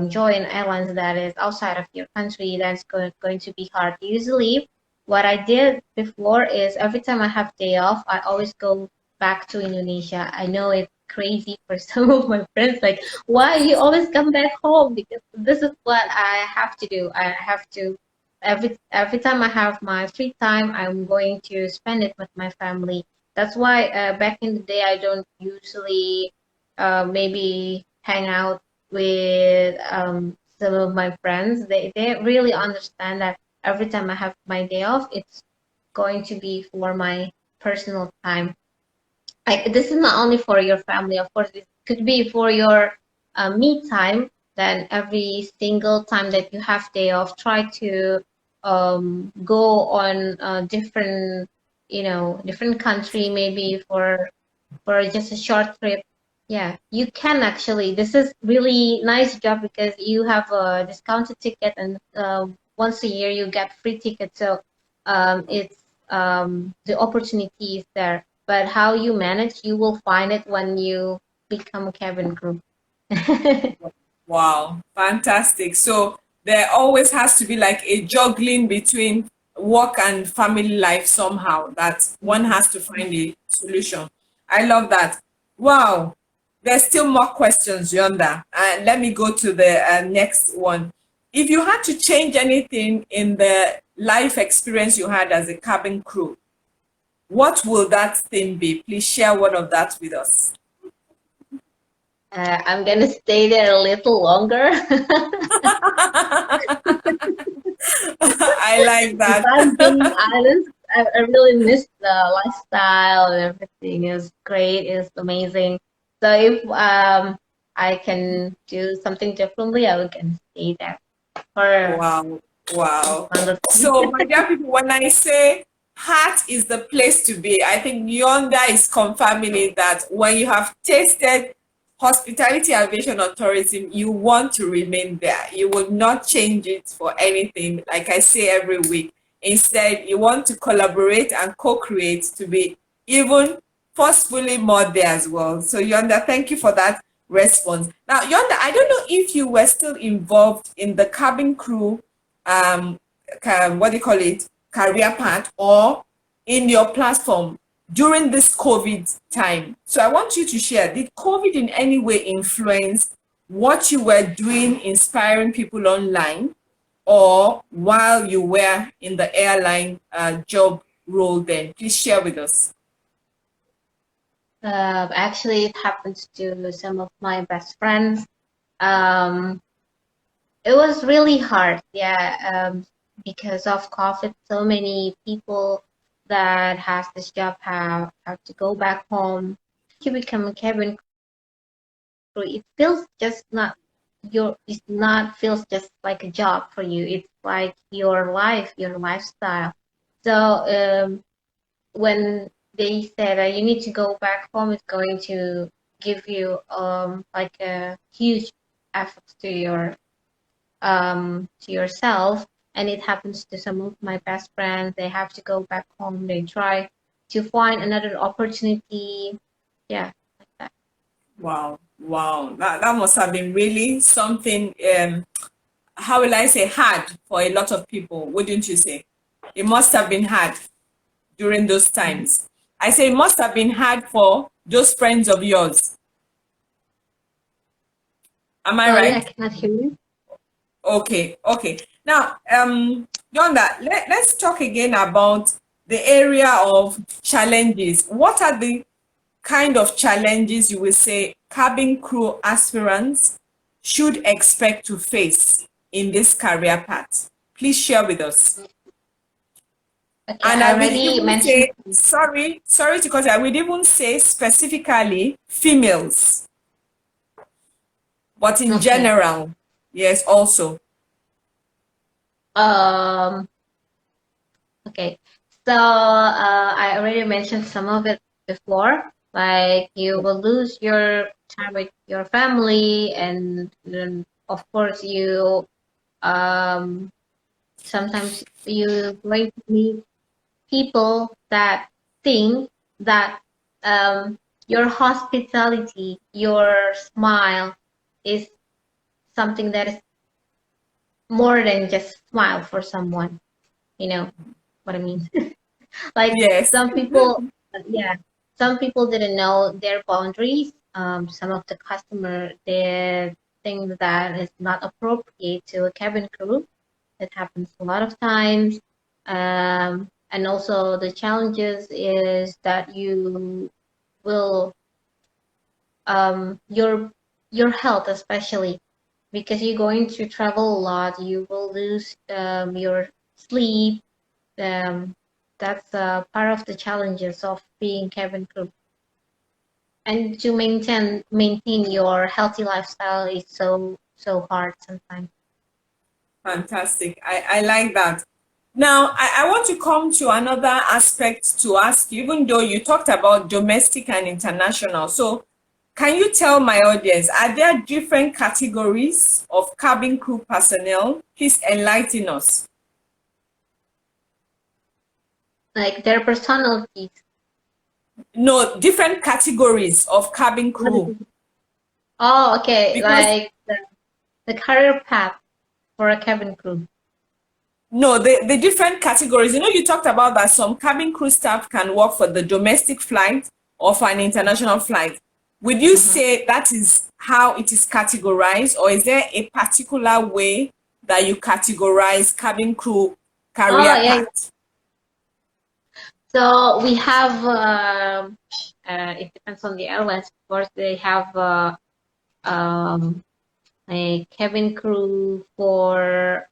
join airlines that is outside of your country, that's going to be hard. Usually, what I did before is every time I have day off, I always go back to Indonesia. I know it's crazy for some of my friends, like, why you always come back home? Because this is what I have to do. I have to every time I have my free time, I'm going to spend it with my family. That's why back in the day, I don't usually maybe hang out with some of my friends. They really understand that every time I have my day off, it's going to be for my personal time. This is not only for your family, of course, it could be for your me time. Then every single time that you have day off, try to go on a different, different country, maybe for just a short trip. Yeah, you can actually. This is really nice job because you have a discounted ticket, and once a year you get free ticket. So it's the opportunity is there. But how you manage, you will find it when you become a cabin crew. Wow, fantastic. So there always has to be like a juggling between work and family life somehow that one has to find a solution. I love that. Wow. There's still more questions, Yonda. And let me go to the next one. If you had to change anything in the life experience you had as a cabin crew, what will that thing be? Please share one of that with us. I'm gonna stay there a little longer. I like If that. I've been in islands, I really miss the lifestyle and everything. It was great. It was amazing. So if I can do something differently, I would can stay there for Wow, wow. longer time. So, my dear people, when I say heart is the place to be, I think Yonda is confirming it that when you have tasted hospitality, aviation, or tourism, you want to remain there. You will not change it for anything, like I say every week. Instead, you want to collaborate and co-create to be even forcefully more there as well. So, Yonda, thank you for that response. Now, Yonda, I don't know if you were still involved in the cabin crew, um, what do you call it, career path, or in your platform during this COVID time. So I want you to share, did COVID in any way influence what you were doing, inspiring people online, or while you were in the airline job role then? Please share with us. Actually, it happens to some of my best friends. Um, it was really hard, yeah, because of COVID. So many people that has this job have to go back home. You become a cabin crew. It feels just not it's not feels just like a job for you. It's like your life, your lifestyle. So when they said you need to go back home, it's going to give you like a huge effort to yourself. And it happens to some of my best friends. They have to go back home. They try to find another opportunity. Yeah, like that. Wow, wow. That must have been really something, how will I say, hard for a lot of people, wouldn't you say? It must have been hard during those times. I say it must have been hard for those friends of yours. Am I Sorry, I right? cannot hear you. Okay, okay. Now, Yonda, let's talk again about the area of challenges. What are the kind of challenges you will say cabin crew aspirants should expect to face in this career path? Please share with us. Okay, And I I will already even mentioned. say, sorry to cut, I will even say specifically females, but in Okay. general. Yes, also. Okay. So I already mentioned some of it before. Like you will lose your time with your family, and then of course you sometimes you going to meet people that think that your hospitality, your smile is something that is more than just smile for someone. You know what I mean? Like Yes. some people, yeah, some people didn't know their boundaries. Some of the customer they think that is not appropriate to a cabin crew. It happens a lot of times. And also the challenges is that you will your health especially because you're going to travel a lot. You will lose your sleep. um, that's part of the challenges of being cabin crew. And to maintain your healthy lifestyle is so hard sometimes. Fantastic. I like that. Now, I want to come to another aspect to ask you, even though you talked about domestic and international. So, can you tell my audience, are there different categories of cabin crew personnel? Please enlighten us. Like their personalities. No, different categories of cabin crew. Oh, okay. Because Like the career path for a cabin crew. no, the different categories. You know, you talked about that some cabin crew staff can work for the domestic flight or for an international flight. Would you Mhm. say that is how it is categorized, or is there a particular way that you categorize cabin crew Oh, career yeah. path? So we have, it depends on the airlines. Of course, they have um, a cabin crew for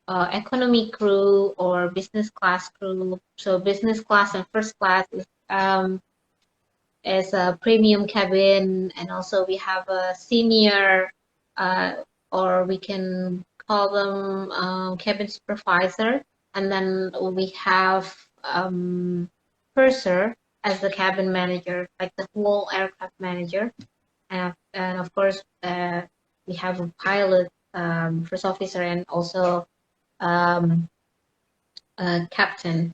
economy crew or business class crew. So business class and first class is a premium cabin, and also we have a senior, uh, or we can call them cabin supervisor, and then we have purser as the cabin manager, like the whole aircraft manager, and of course we have a pilot, first officer, and also um, captain.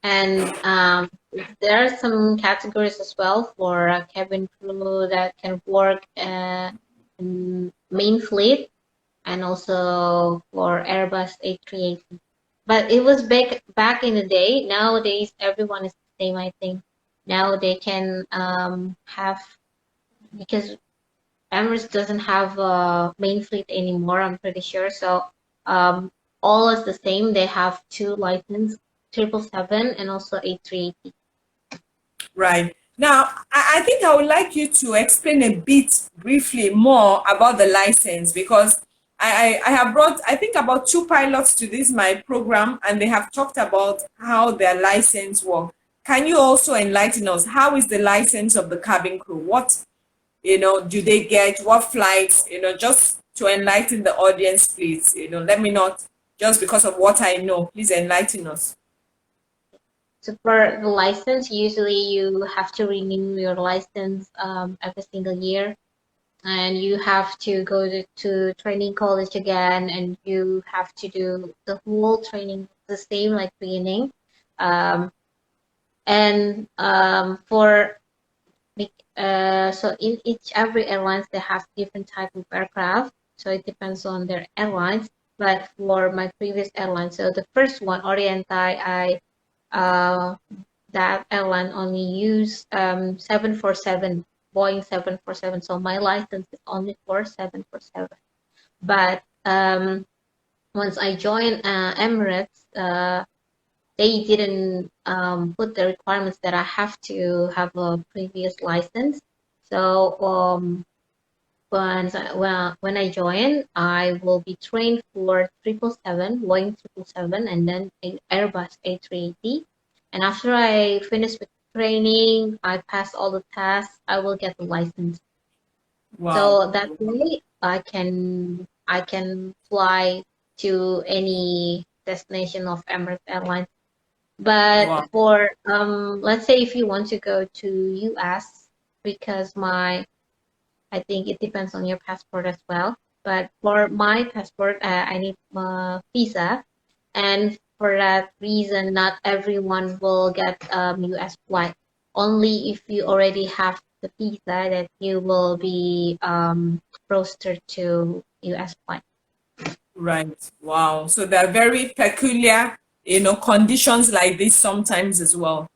And there are some categories as well for cabin crew that can work in main fleet and also for Airbus A380. But it was back in the day. Nowadays, everyone is the same, I think. Now they can have, because Emirates doesn't have a main fleet anymore, I'm pretty sure. So um, all is the same. They have two license, 777 and also A380. Right. Now, I think I would like you to explain a bit briefly more about the license, because I have brought, I think, about two pilots to this my program, and they have talked about how their license work. Can you also enlighten us? How is the license of the cabin crew? What, do they get? What flights? Just to enlighten the audience, please. Let me not just because of what I know. Please enlighten us. So for the license, usually you have to renew your license every single year, and you have to go to training college again, and you have to do the whole training the same like beginning. Um, and for so in each every airlines they have different type of aircraft, so it depends on their airlines. But for my previous airline, so the first one, Orient Thai, uh, that airline only use 747, Boeing 747. So my license is only for 747. But once I joined Emirates, they didn't put the requirements that I have to have a previous license. So when I join, I will be trained for 777, Boeing 777, and then Airbus A380. And after I finish with training, I pass all the tests, I will get the license. Wow. So that way, I can fly to any destination of Emirates Airlines. But Wow. for let's say if you want to go to US, because I think it depends on your passport as well. But for my passport, I need a visa, and for that reason, not everyone will get US flight. Only if you already have the visa that you will be rostered to US flight. Right. Wow. So there are very peculiar, conditions like this sometimes as well.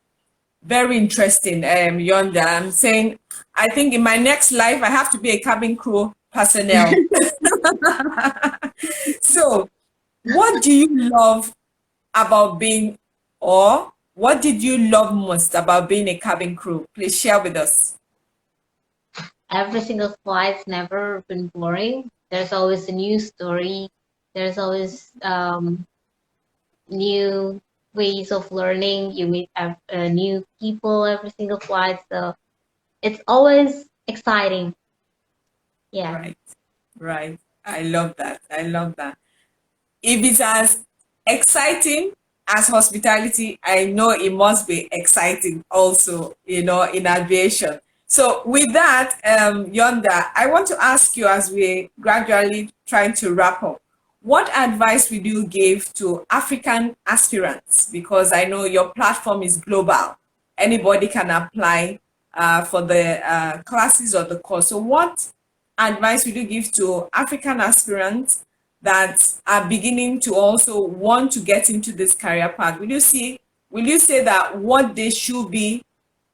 Very interesting, Yonda. I'm saying, I think in my next life, I have to be a cabin crew personnel. So, what do you love about being, or what did you love most about being a cabin crew? Please share with us. Every single flight's never been boring. There's always a new story. There's always new ways of learning. You meet new people every single flight, so it's always exciting. Yeah. Right, right. I love that. I love that. If it's as exciting as hospitality, I know it must be exciting also, in aviation. So with that, Yonda, I want to ask you as we gradually trying to wrap up, what advice would you give to African aspirants? Because I know your platform is global. Anybody can apply for the classes or the course. So what advice would you give to African aspirants that are beginning to also want to get into this career path? Will you say that what they should be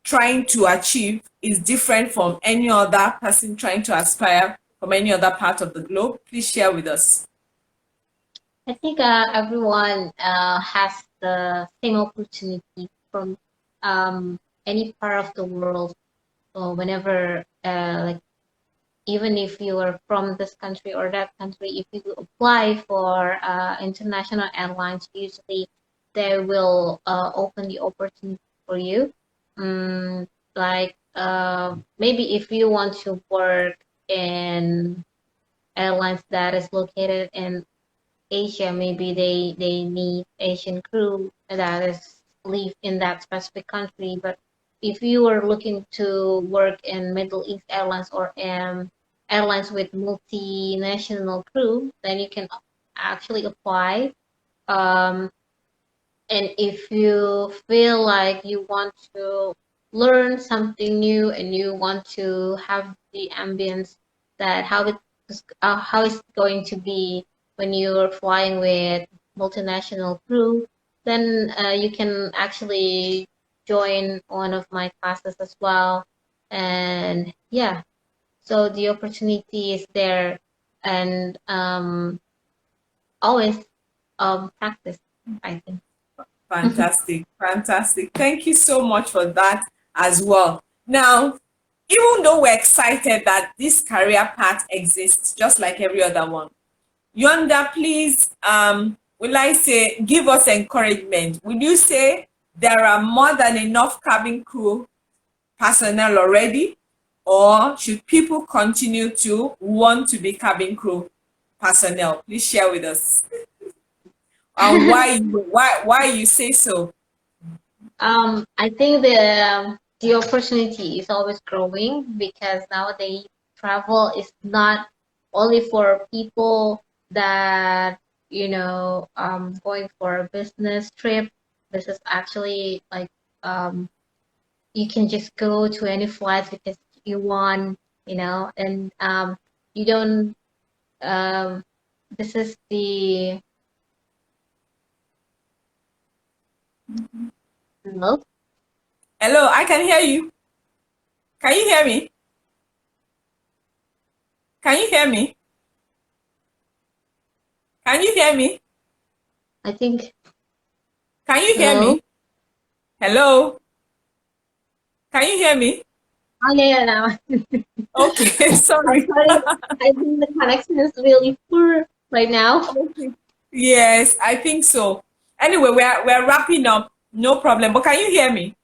trying to achieve is different from any other person trying to aspire from any other part of the globe? Please share with us. I think everyone has the same opportunity from any part of the world. So whenever, like, even if you are from this country or that country, if you apply for international airlines, usually they will open the opportunity for you. Like maybe if you want to work in airlines that is located in Asia, maybe they need Asian crew that is live in that specific country. But if you are looking to work in Middle East Airlines or airlines with multinational crew, then you can actually apply. Um, and if you feel like you want to learn something new and you want to have the ambience that how it's going to be when you're flying with multinational crew, then you can actually join one of my classes as well. And yeah, so the opportunity is there, and always practice, I think. Fantastic, fantastic. Thank you so much for that as well. Now, even though we're excited that this career path exists, just like every other one, Yonda, please, will I say, give us encouragement. Will you say there are more than enough cabin crew personnel already, or should people continue to want to be cabin crew personnel? Please share with us and why you say so. I think the opportunity is always growing because nowadays travel is not only for people that going for a business trip. This is actually like you can just go to any flight because you want, and you don't. Um, this is the hello. Hello, I can hear you. Can you hear me? Can you hear me? Can you hear me? I think Can you hear hello. me? Hello? Can you hear me? Oh yeah, now. Okay, I'm sorry. sorry. I think the connection is really poor right now. Okay. Yes, I think so. Anyway, we're wrapping up. No problem. But can you hear me?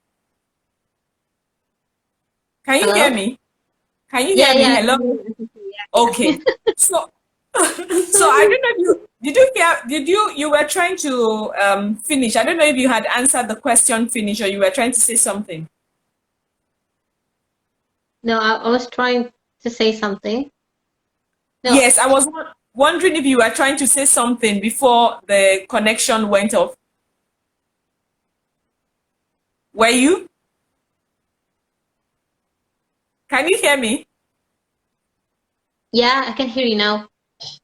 Can you hear Hello? me? Can you Yeah, hear me? yeah. Hello? Okay. So, so I don't know if you were trying to finish. I don't know if you had answered the question finish or you were trying to say something. No, I was trying to say something. No. Yes, I was wondering if you were trying to say something before the connection went off. Were you? Can you hear me? Yeah, I can hear you now.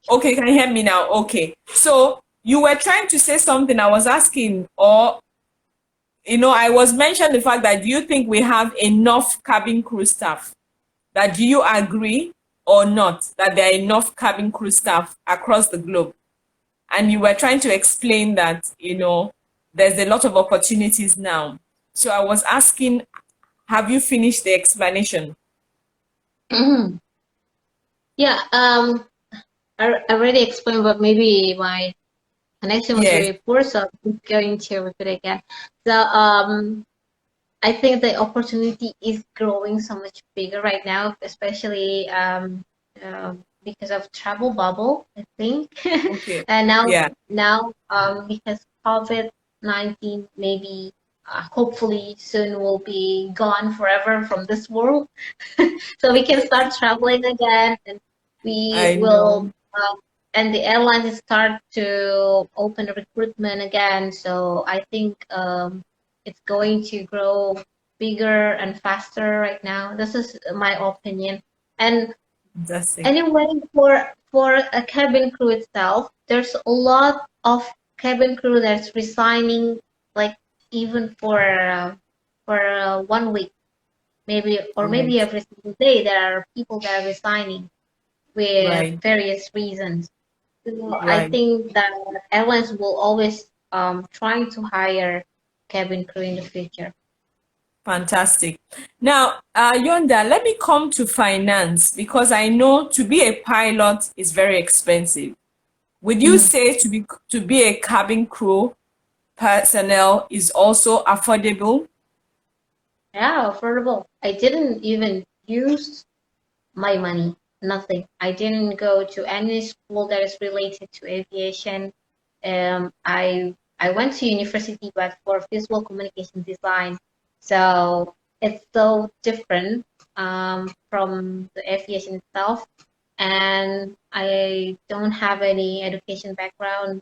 Okay, can you hear me now? Okay. So you were trying to say something. I was asking, or I was mentioning the fact that do you think we have enough cabin crew staff? That do you agree or not that there are enough cabin crew staff across the globe? And you were trying to explain that, there's a lot of opportunities now. So I was asking, have you finished the explanation? Yeah, I already explained, but maybe my connection was Yes, very poor, so I'm going to repeat again. So, I think the opportunity is growing so much bigger right now, especially because of travel bubble, I think. okay. And Yeah, because COVID-19 maybe hopefully soon will be gone forever from this world. So we can start traveling again, and we I will know. and the airlines start to open recruitment again. So I think it's going to grow bigger and faster right now. This is my opinion. And Fantastic. anyway, for a cabin crew itself, there's a lot of cabin crew that's resigning, like even for 1 week, maybe, or Right, maybe every single day. There are people that are resigning with right, various reasons. So I right. think that airlines will always trying to hire cabin crew in the future. Fantastic. Now, Yonda, let me come to finance because I know to be a pilot is very expensive. Would you Mhm. say to be a cabin crew personnel is also affordable? Yeah, affordable. I didn't even use my money, nothing. I didn't go to any school that is related to aviation. I went to university, but for visual communication design. So it's so different from the aviation itself. And I don't have any education background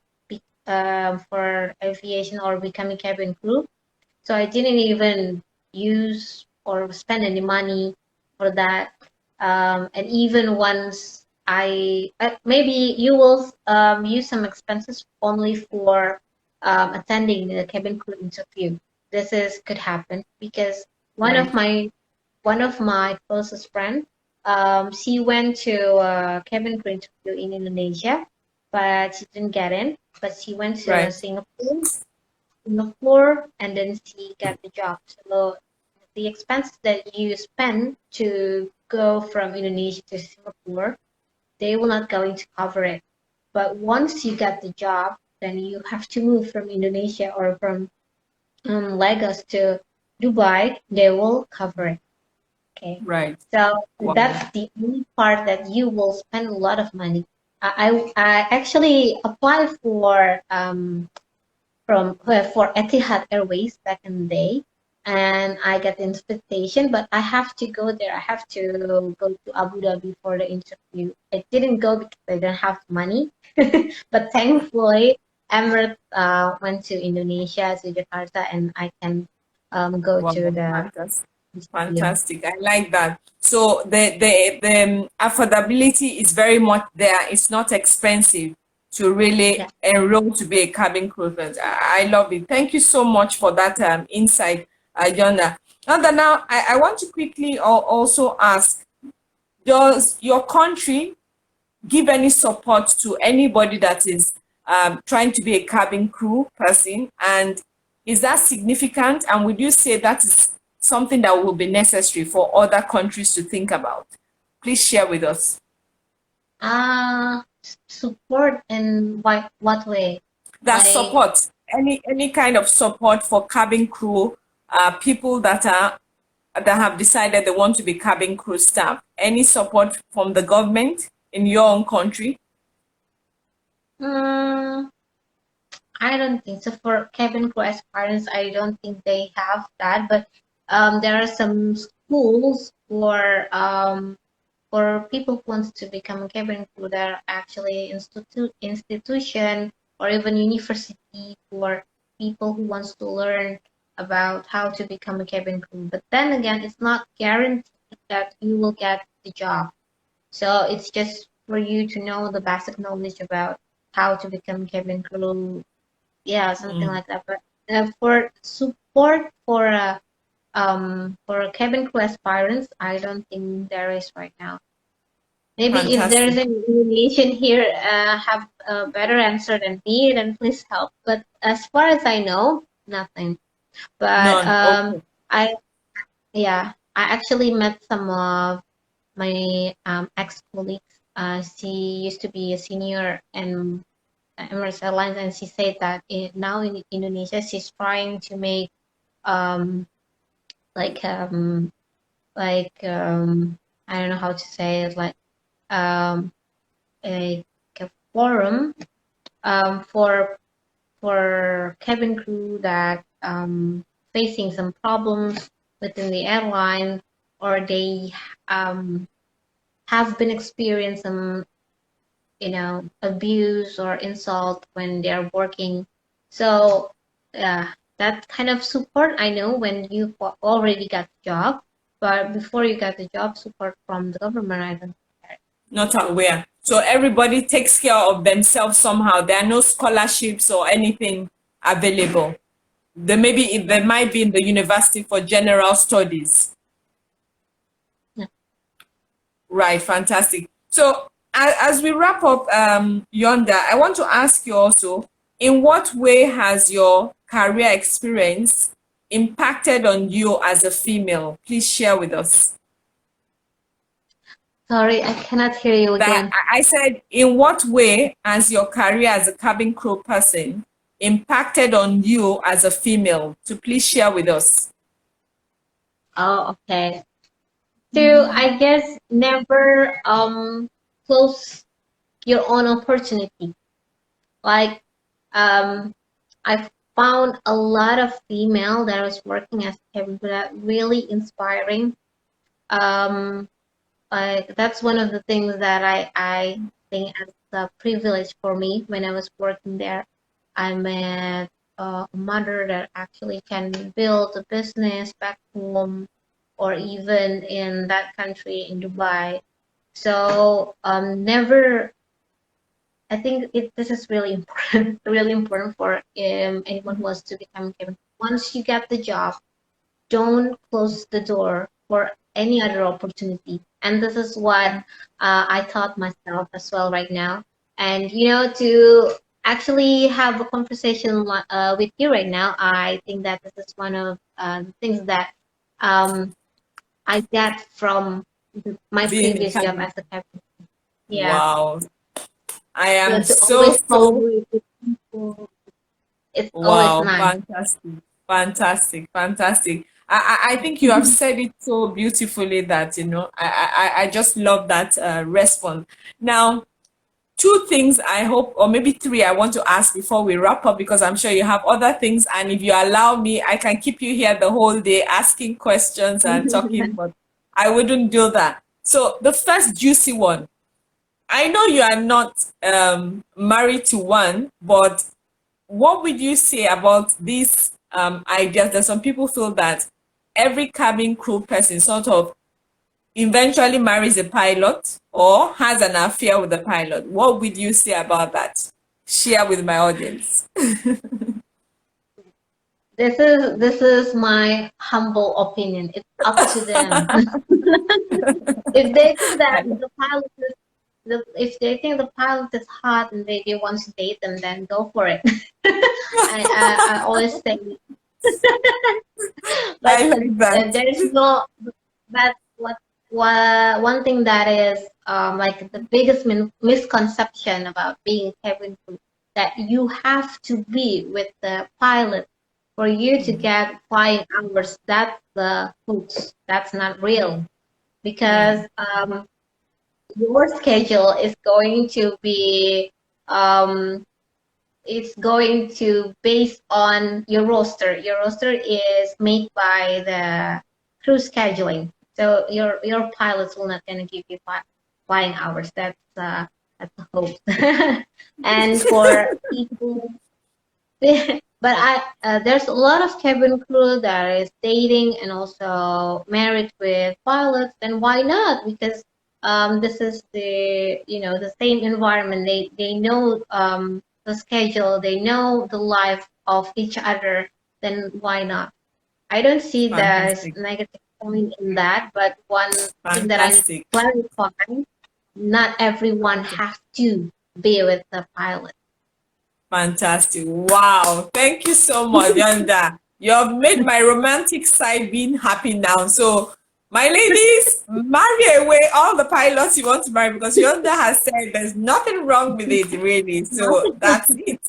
for aviation or becoming cabin crew. So I didn't even use or spend any money for that. And even once maybe you will use some expenses only for attending the cabin crew interview. This is could happen because one of Right, my one of my closest friend, she went to a cabin crew interview in Indonesia, but she didn't get in. But she went to right, Singapore and then she got the job. So the expenses that you spend to go from Indonesia to Singapore, they will not going to cover it. But once you get the job, then you have to move from Indonesia or from Lagos to Dubai, they will cover it. Okay. right. So Wow. that's the only part that you will spend a lot of money. I actually applied for Etihad Airways back in the day, and I got the invitation, but I have to go there. I have to go to Abu Dhabi for the interview. I didn't go because I didn't have money, but thankfully, Emirates went to Indonesia, to Jakarta, and I can go Wow, to the fantastic. interview. Fantastic. I like that. So the affordability is very much there. It's not expensive to really Yeah. enroll to be a cabin crew. I love it. Thank you so much for that insight, Yona. Now I want to quickly also ask, does your country give any support to anybody that is trying to be a cabin crew person? And is that significant? And would you say that is something that will be necessary for other countries to think about? Please share with us. Support in what way? That Like, support, any kind of support for cabin crew, people that are that have decided they want to be cabin crew staff? Any support from the government in your own country? Mm, I don't think so. For cabin crew aspirants, I don't think they have that. But there are some schools for people who wants to become a cabin crew that are actually institution or even university for people who wants to learn about how to become a cabin crew. But then again, it's not guaranteed that you will get the job. So it's just for you to know the basic knowledge about how to become cabin crew. Yeah, something like that. But for support for cabin crew aspirants, I don't think there is right now. Maybe if Fantastic. there's an Indonesian here have a better answer than me, then please help. But as far as I know, nothing. But None. Okay. I I actually met some of my ex-colleagues. She used to be a senior in Emirates Airlines, and she said that now in Indonesia she's trying to make um like um I don't know how to say it, like um a forum for cabin crew that facing some problems within the airline, or they um, have been experiencing some abuse or insult when they're working. So that kind of support I know when you already got the job, but before you got the job, support from the government, I don't. Not aware. So everybody takes care of themselves somehow. There are no scholarships or anything available. There might be in the university for general studies. Yeah. Right, fantastic. So as we wrap up, Yonda, I want to ask you also, in what way has your career experience impacted on you as a female? Please share with us. Sorry, I cannot hear you again. I said, in what way has your career as a cabin crew person impacted on you as a female? To please share with us. Oh, okay. So I guess never close your own opportunity. Like I found a lot of female that was working as cabin crew that really inspiring. Um, like that's one of the things that I think as a privilege for me when I was working there. I met a mother that actually can build a business back home or even in that country in Dubai. So never. I think this is really important, really important for anyone who wants to become a cabin. Once you get the job, don't close the door for any other opportunity. And this is what I taught myself as well right now. And to actually have a conversation with you right now, I think that this is one of the things that um, I got from my Being a previous job cabin. as a captain. Yeah, Wow. I am to so, always so, cooperate with people. It's always wow. nice. Fantastic. Fantastic. Fantastic. I think you have said it so beautifully that, I just love that response. Now, two things I hope, or maybe three, I want to ask before we wrap up, because I'm sure you have other things. And if you allow me, I can keep you here the whole day asking questions and talking, but I wouldn't do that. So the first juicy one, I know you are not married to one, but what would you say about these ideas that some people feel that every cabin crew person sort of eventually marries a pilot or has an affair with the pilot? What would you say about that? Share with my audience. This is my humble opinion. It's up to them. If they think that the pilot is if they think the pilot is hot and they want to date them, then go for it. I always say, but I like that. there is no. That's one thing that is like the biggest misconception about being cabin crew, that you have to be with the pilot for you to get flying hours, that's the hoax. That's not real because your schedule is going to be it's going to based on your roster. Your roster is made by the crew scheduling. So your pilots will not gonna give you flying hours. That's a hope. And for people, but there's a lot of cabin crew that is dating and also married with pilots. And why not? Because this is the same environment. They know the schedule. They know the life of each other. Then why not? I don't see the Fantastic. negative point in that. But one thing that I need to Fantastic. clarify: not everyone has to be with the pilot. Fantastic. Wow. Thank you so much, Yonda. You have made my romantic side being happy now. So, my ladies, marry away all the pilots you want to marry because Yonda has said there's nothing wrong with it, really. So, that's it.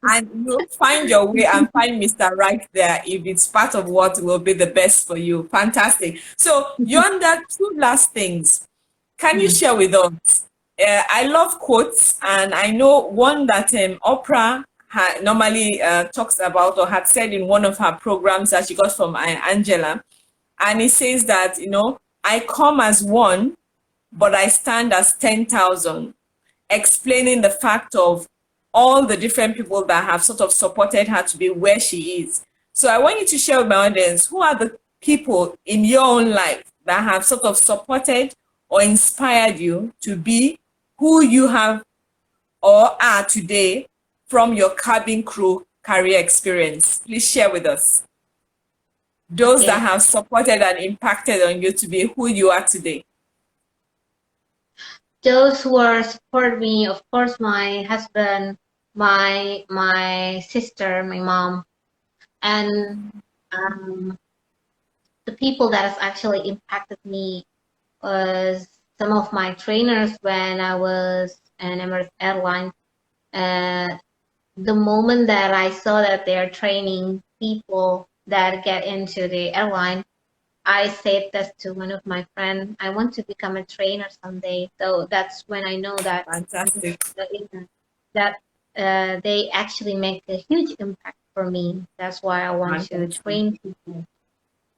And you'll find your way and find Mr. Right there if it's part of what will be the best for you. Fantastic. So, Yonda, two last things. Can you share with us? I love quotes, and I know one that Oprah normally talks about or had said in one of her programs that she got from Angela. And it says that, I come as one, but I stand as 10,000, explaining the fact of all the different people that have sort of supported her to be where she is. So I want you to share with my audience, who are the people in your own life that have sort of supported or inspired you to be who you have or are today from your cabin crew career experience? Please share with us. Those that have supported and impacted on you to be who you are today. Those who are support me, of course, my husband, my sister, my mom, and the people that has actually impacted me was some of my trainers when I was in Emirates Airlines. The moment that I saw that they're training people that get into the airline, I said this to one of my friends, I want to become a trainer someday. So that's when I know that Fantastic. that they actually make a huge impact for me. That's why I want to train people.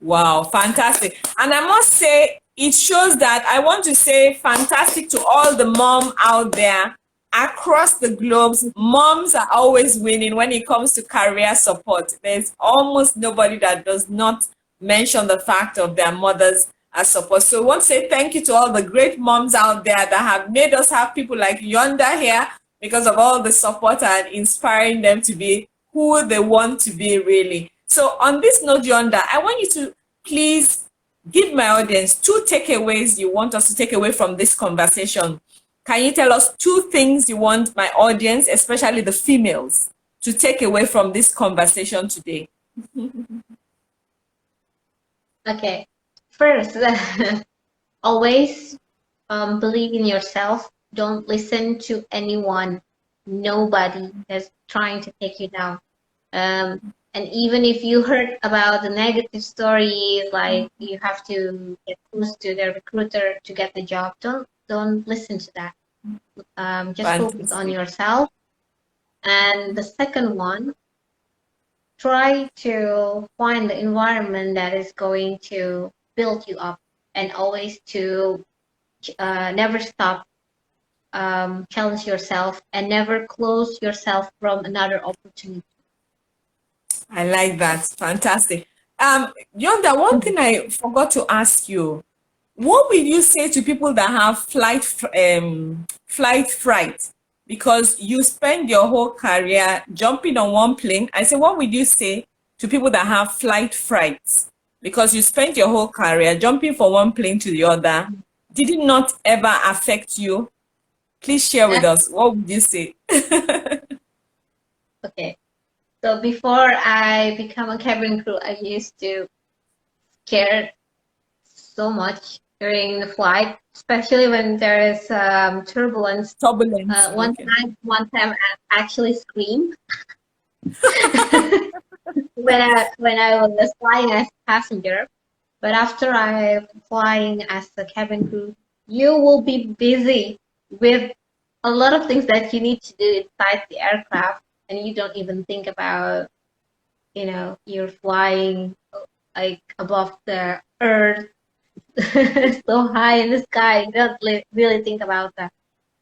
Wow, fantastic. And I must say, it shows that I want to say fantastic to all the mom out there across the globes. Moms are always winning when it comes to career support. There's almost nobody that does not mention the fact of their mothers as support. So I want to say thank you to all the great moms out there that have made us have people like Yonda here because of all the support and inspiring them to be who they want to be really. So on this note, Yonda, I want you to please give my audience two takeaways you want us to take away from this conversation. Can you tell us two things you want my audience, especially the females, to take away from this conversation today? Okay. First, always believe in yourself. Don't listen to anyone, nobody that's trying to take you down. And even if you heard about the negative stories, like you have to get close to the recruiter to get the job, don't listen to that. Just focus on yourself. And the second one, try to find the environment that is going to build you up, and always to never stop, challenge yourself, and never close yourself from another opportunity. I like that. Fantastic. Yonda, one thing I forgot to ask you. What will you say to people that have flight fright? Because you spend your whole career jumping on one plane. I say, what would you say to people that have flight fright? Because you spent your whole career jumping from one plane to the other. Did it not ever affect you? Please share with us. What would you say? Okay. So before I become a cabin crew, I used to scare so much during the flight, especially when there is turbulence. Turbulence. One time I actually screamed. when I was flying as passenger, but after I'm flying as a cabin crew, you will be busy with a lot of things that you need to do inside the aircraft, and you don't even think about, you're flying like above the earth, so high in the sky. You don't really think about that.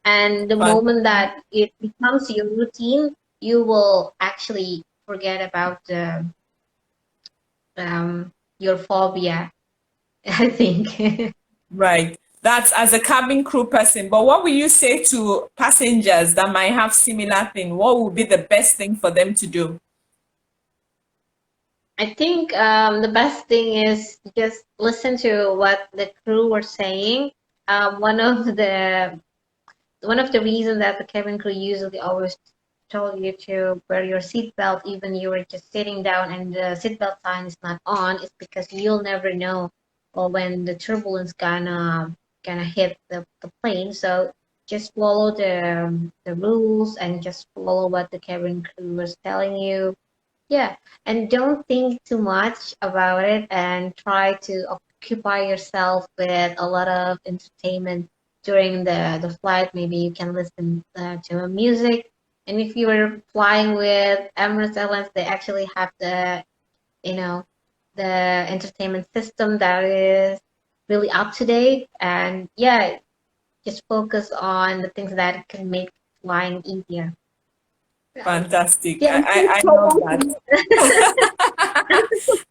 And the But moment that it becomes your routine, you will actually forget about your phobia, I think. right. That's as a cabin crew person. But what will you say to passengers that might have similar thing? What would be the best thing for them to do? I think the best thing is just listen to what the crew were saying. Um, one of the one of the reasons that the cabin crew usually always told you to wear your seatbelt, even you were just sitting down and the seatbelt sign is not on, is because you'll never know or when the turbulence gonna hit the plane. So just follow the rules and just follow what the cabin crew was telling you. Yeah, and don't think too much about it and try to occupy yourself with a lot of entertainment during the flight. Maybe you can listen to music. And if you were flying with Emirates Airlines, they actually have you know, the entertainment system that is really up to date. And yeah, just focus on the things that can make flying easier. Fantastic. Yeah, I love that.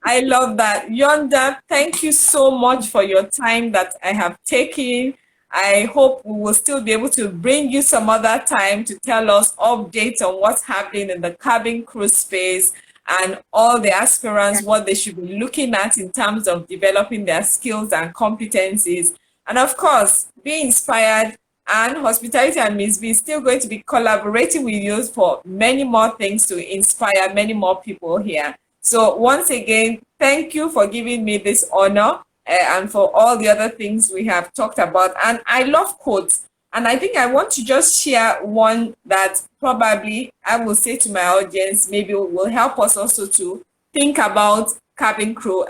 I love that. Yonda, thank you so much for your time that I have taken. I hope we will still be able to bring you some other time to tell us updates on what's happening in the cabin crew space and all the aspirants, what they should be looking at in terms of developing their skills and competencies. And of course, be inspired, and Hospitality and Ms.B is still going to be collaborating with you for many more things to inspire many more people here. So once again, thank you for giving me this honor and for all the other things we have talked about. And I love quotes. And I think I want to just share one that probably I will say to my audience, maybe will help us also to think about cabin crew,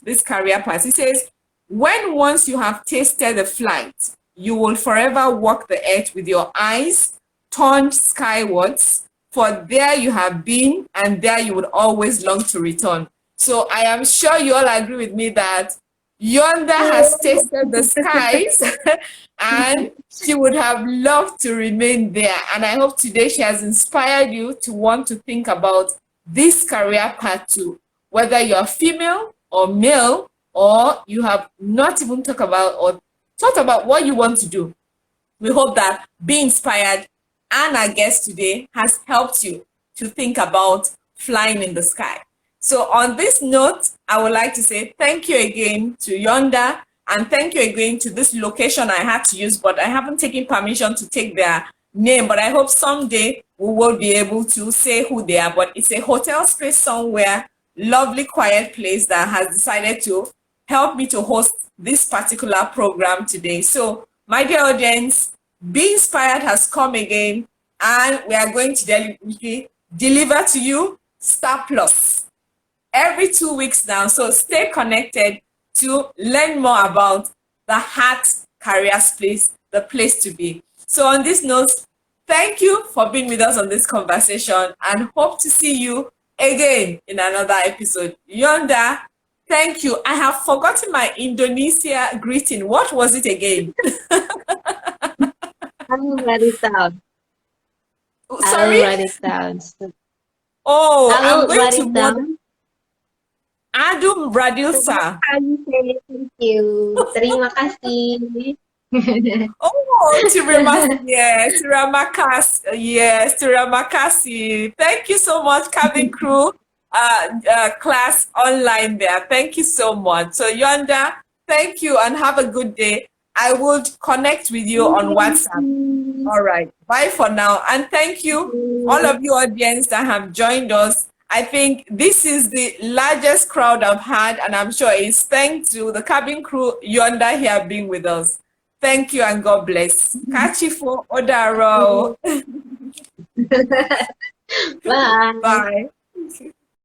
this career path. It says, when once you have tasted the flight, you will forever walk the earth with your eyes turned skywards, for there you have been, and there you would always long to return. So I am sure you all agree with me that Yonda has tasted the skies and she would have loved to remain there. And I hope today she has inspired you to want to think about this career path too, whether you're female or male, or you have not even talked about or thought about what you want to do. We hope that Be Inspired and our guest today has helped you to think about flying in the sky. So on this note, I would like to say thank you again to Yonda, and thank you again to this location I had to use, but I haven't taken permission to take their name, but I hope someday we will be able to say who they are. But it's a hotel space somewhere, lovely, quiet place that has decided to help me to host this particular program today. So, my dear audience, Be Inspired has come again, and we are going to deliver to you Star Plus every 2 weeks now. So stay connected to learn more about the Heart Career Space, the place to be. So on this note, thank you for being with us on this conversation, and hope to see you again in another episode. Yonda, thank you. I have forgotten my Indonesia greeting. What was it again? I'll write it down. Sorry? I'll write it down. Oh, I'm I'll going write to it down. Adum Bradilsa. Thank you. Terima kasih. Oh, Tiramakasi. Thank you so much, cabin crew class online there. Thank you so much. So Yonda, thank you and have a good day. I will connect with you on WhatsApp. All right. Bye for now. And thank you, all of you audience that have joined us. I think this is the largest crowd I've had, and I'm sure it's thanks to the cabin crew Yonda here being with us. Thank you and God bless. Kachifo Odaro. Bye. Bye.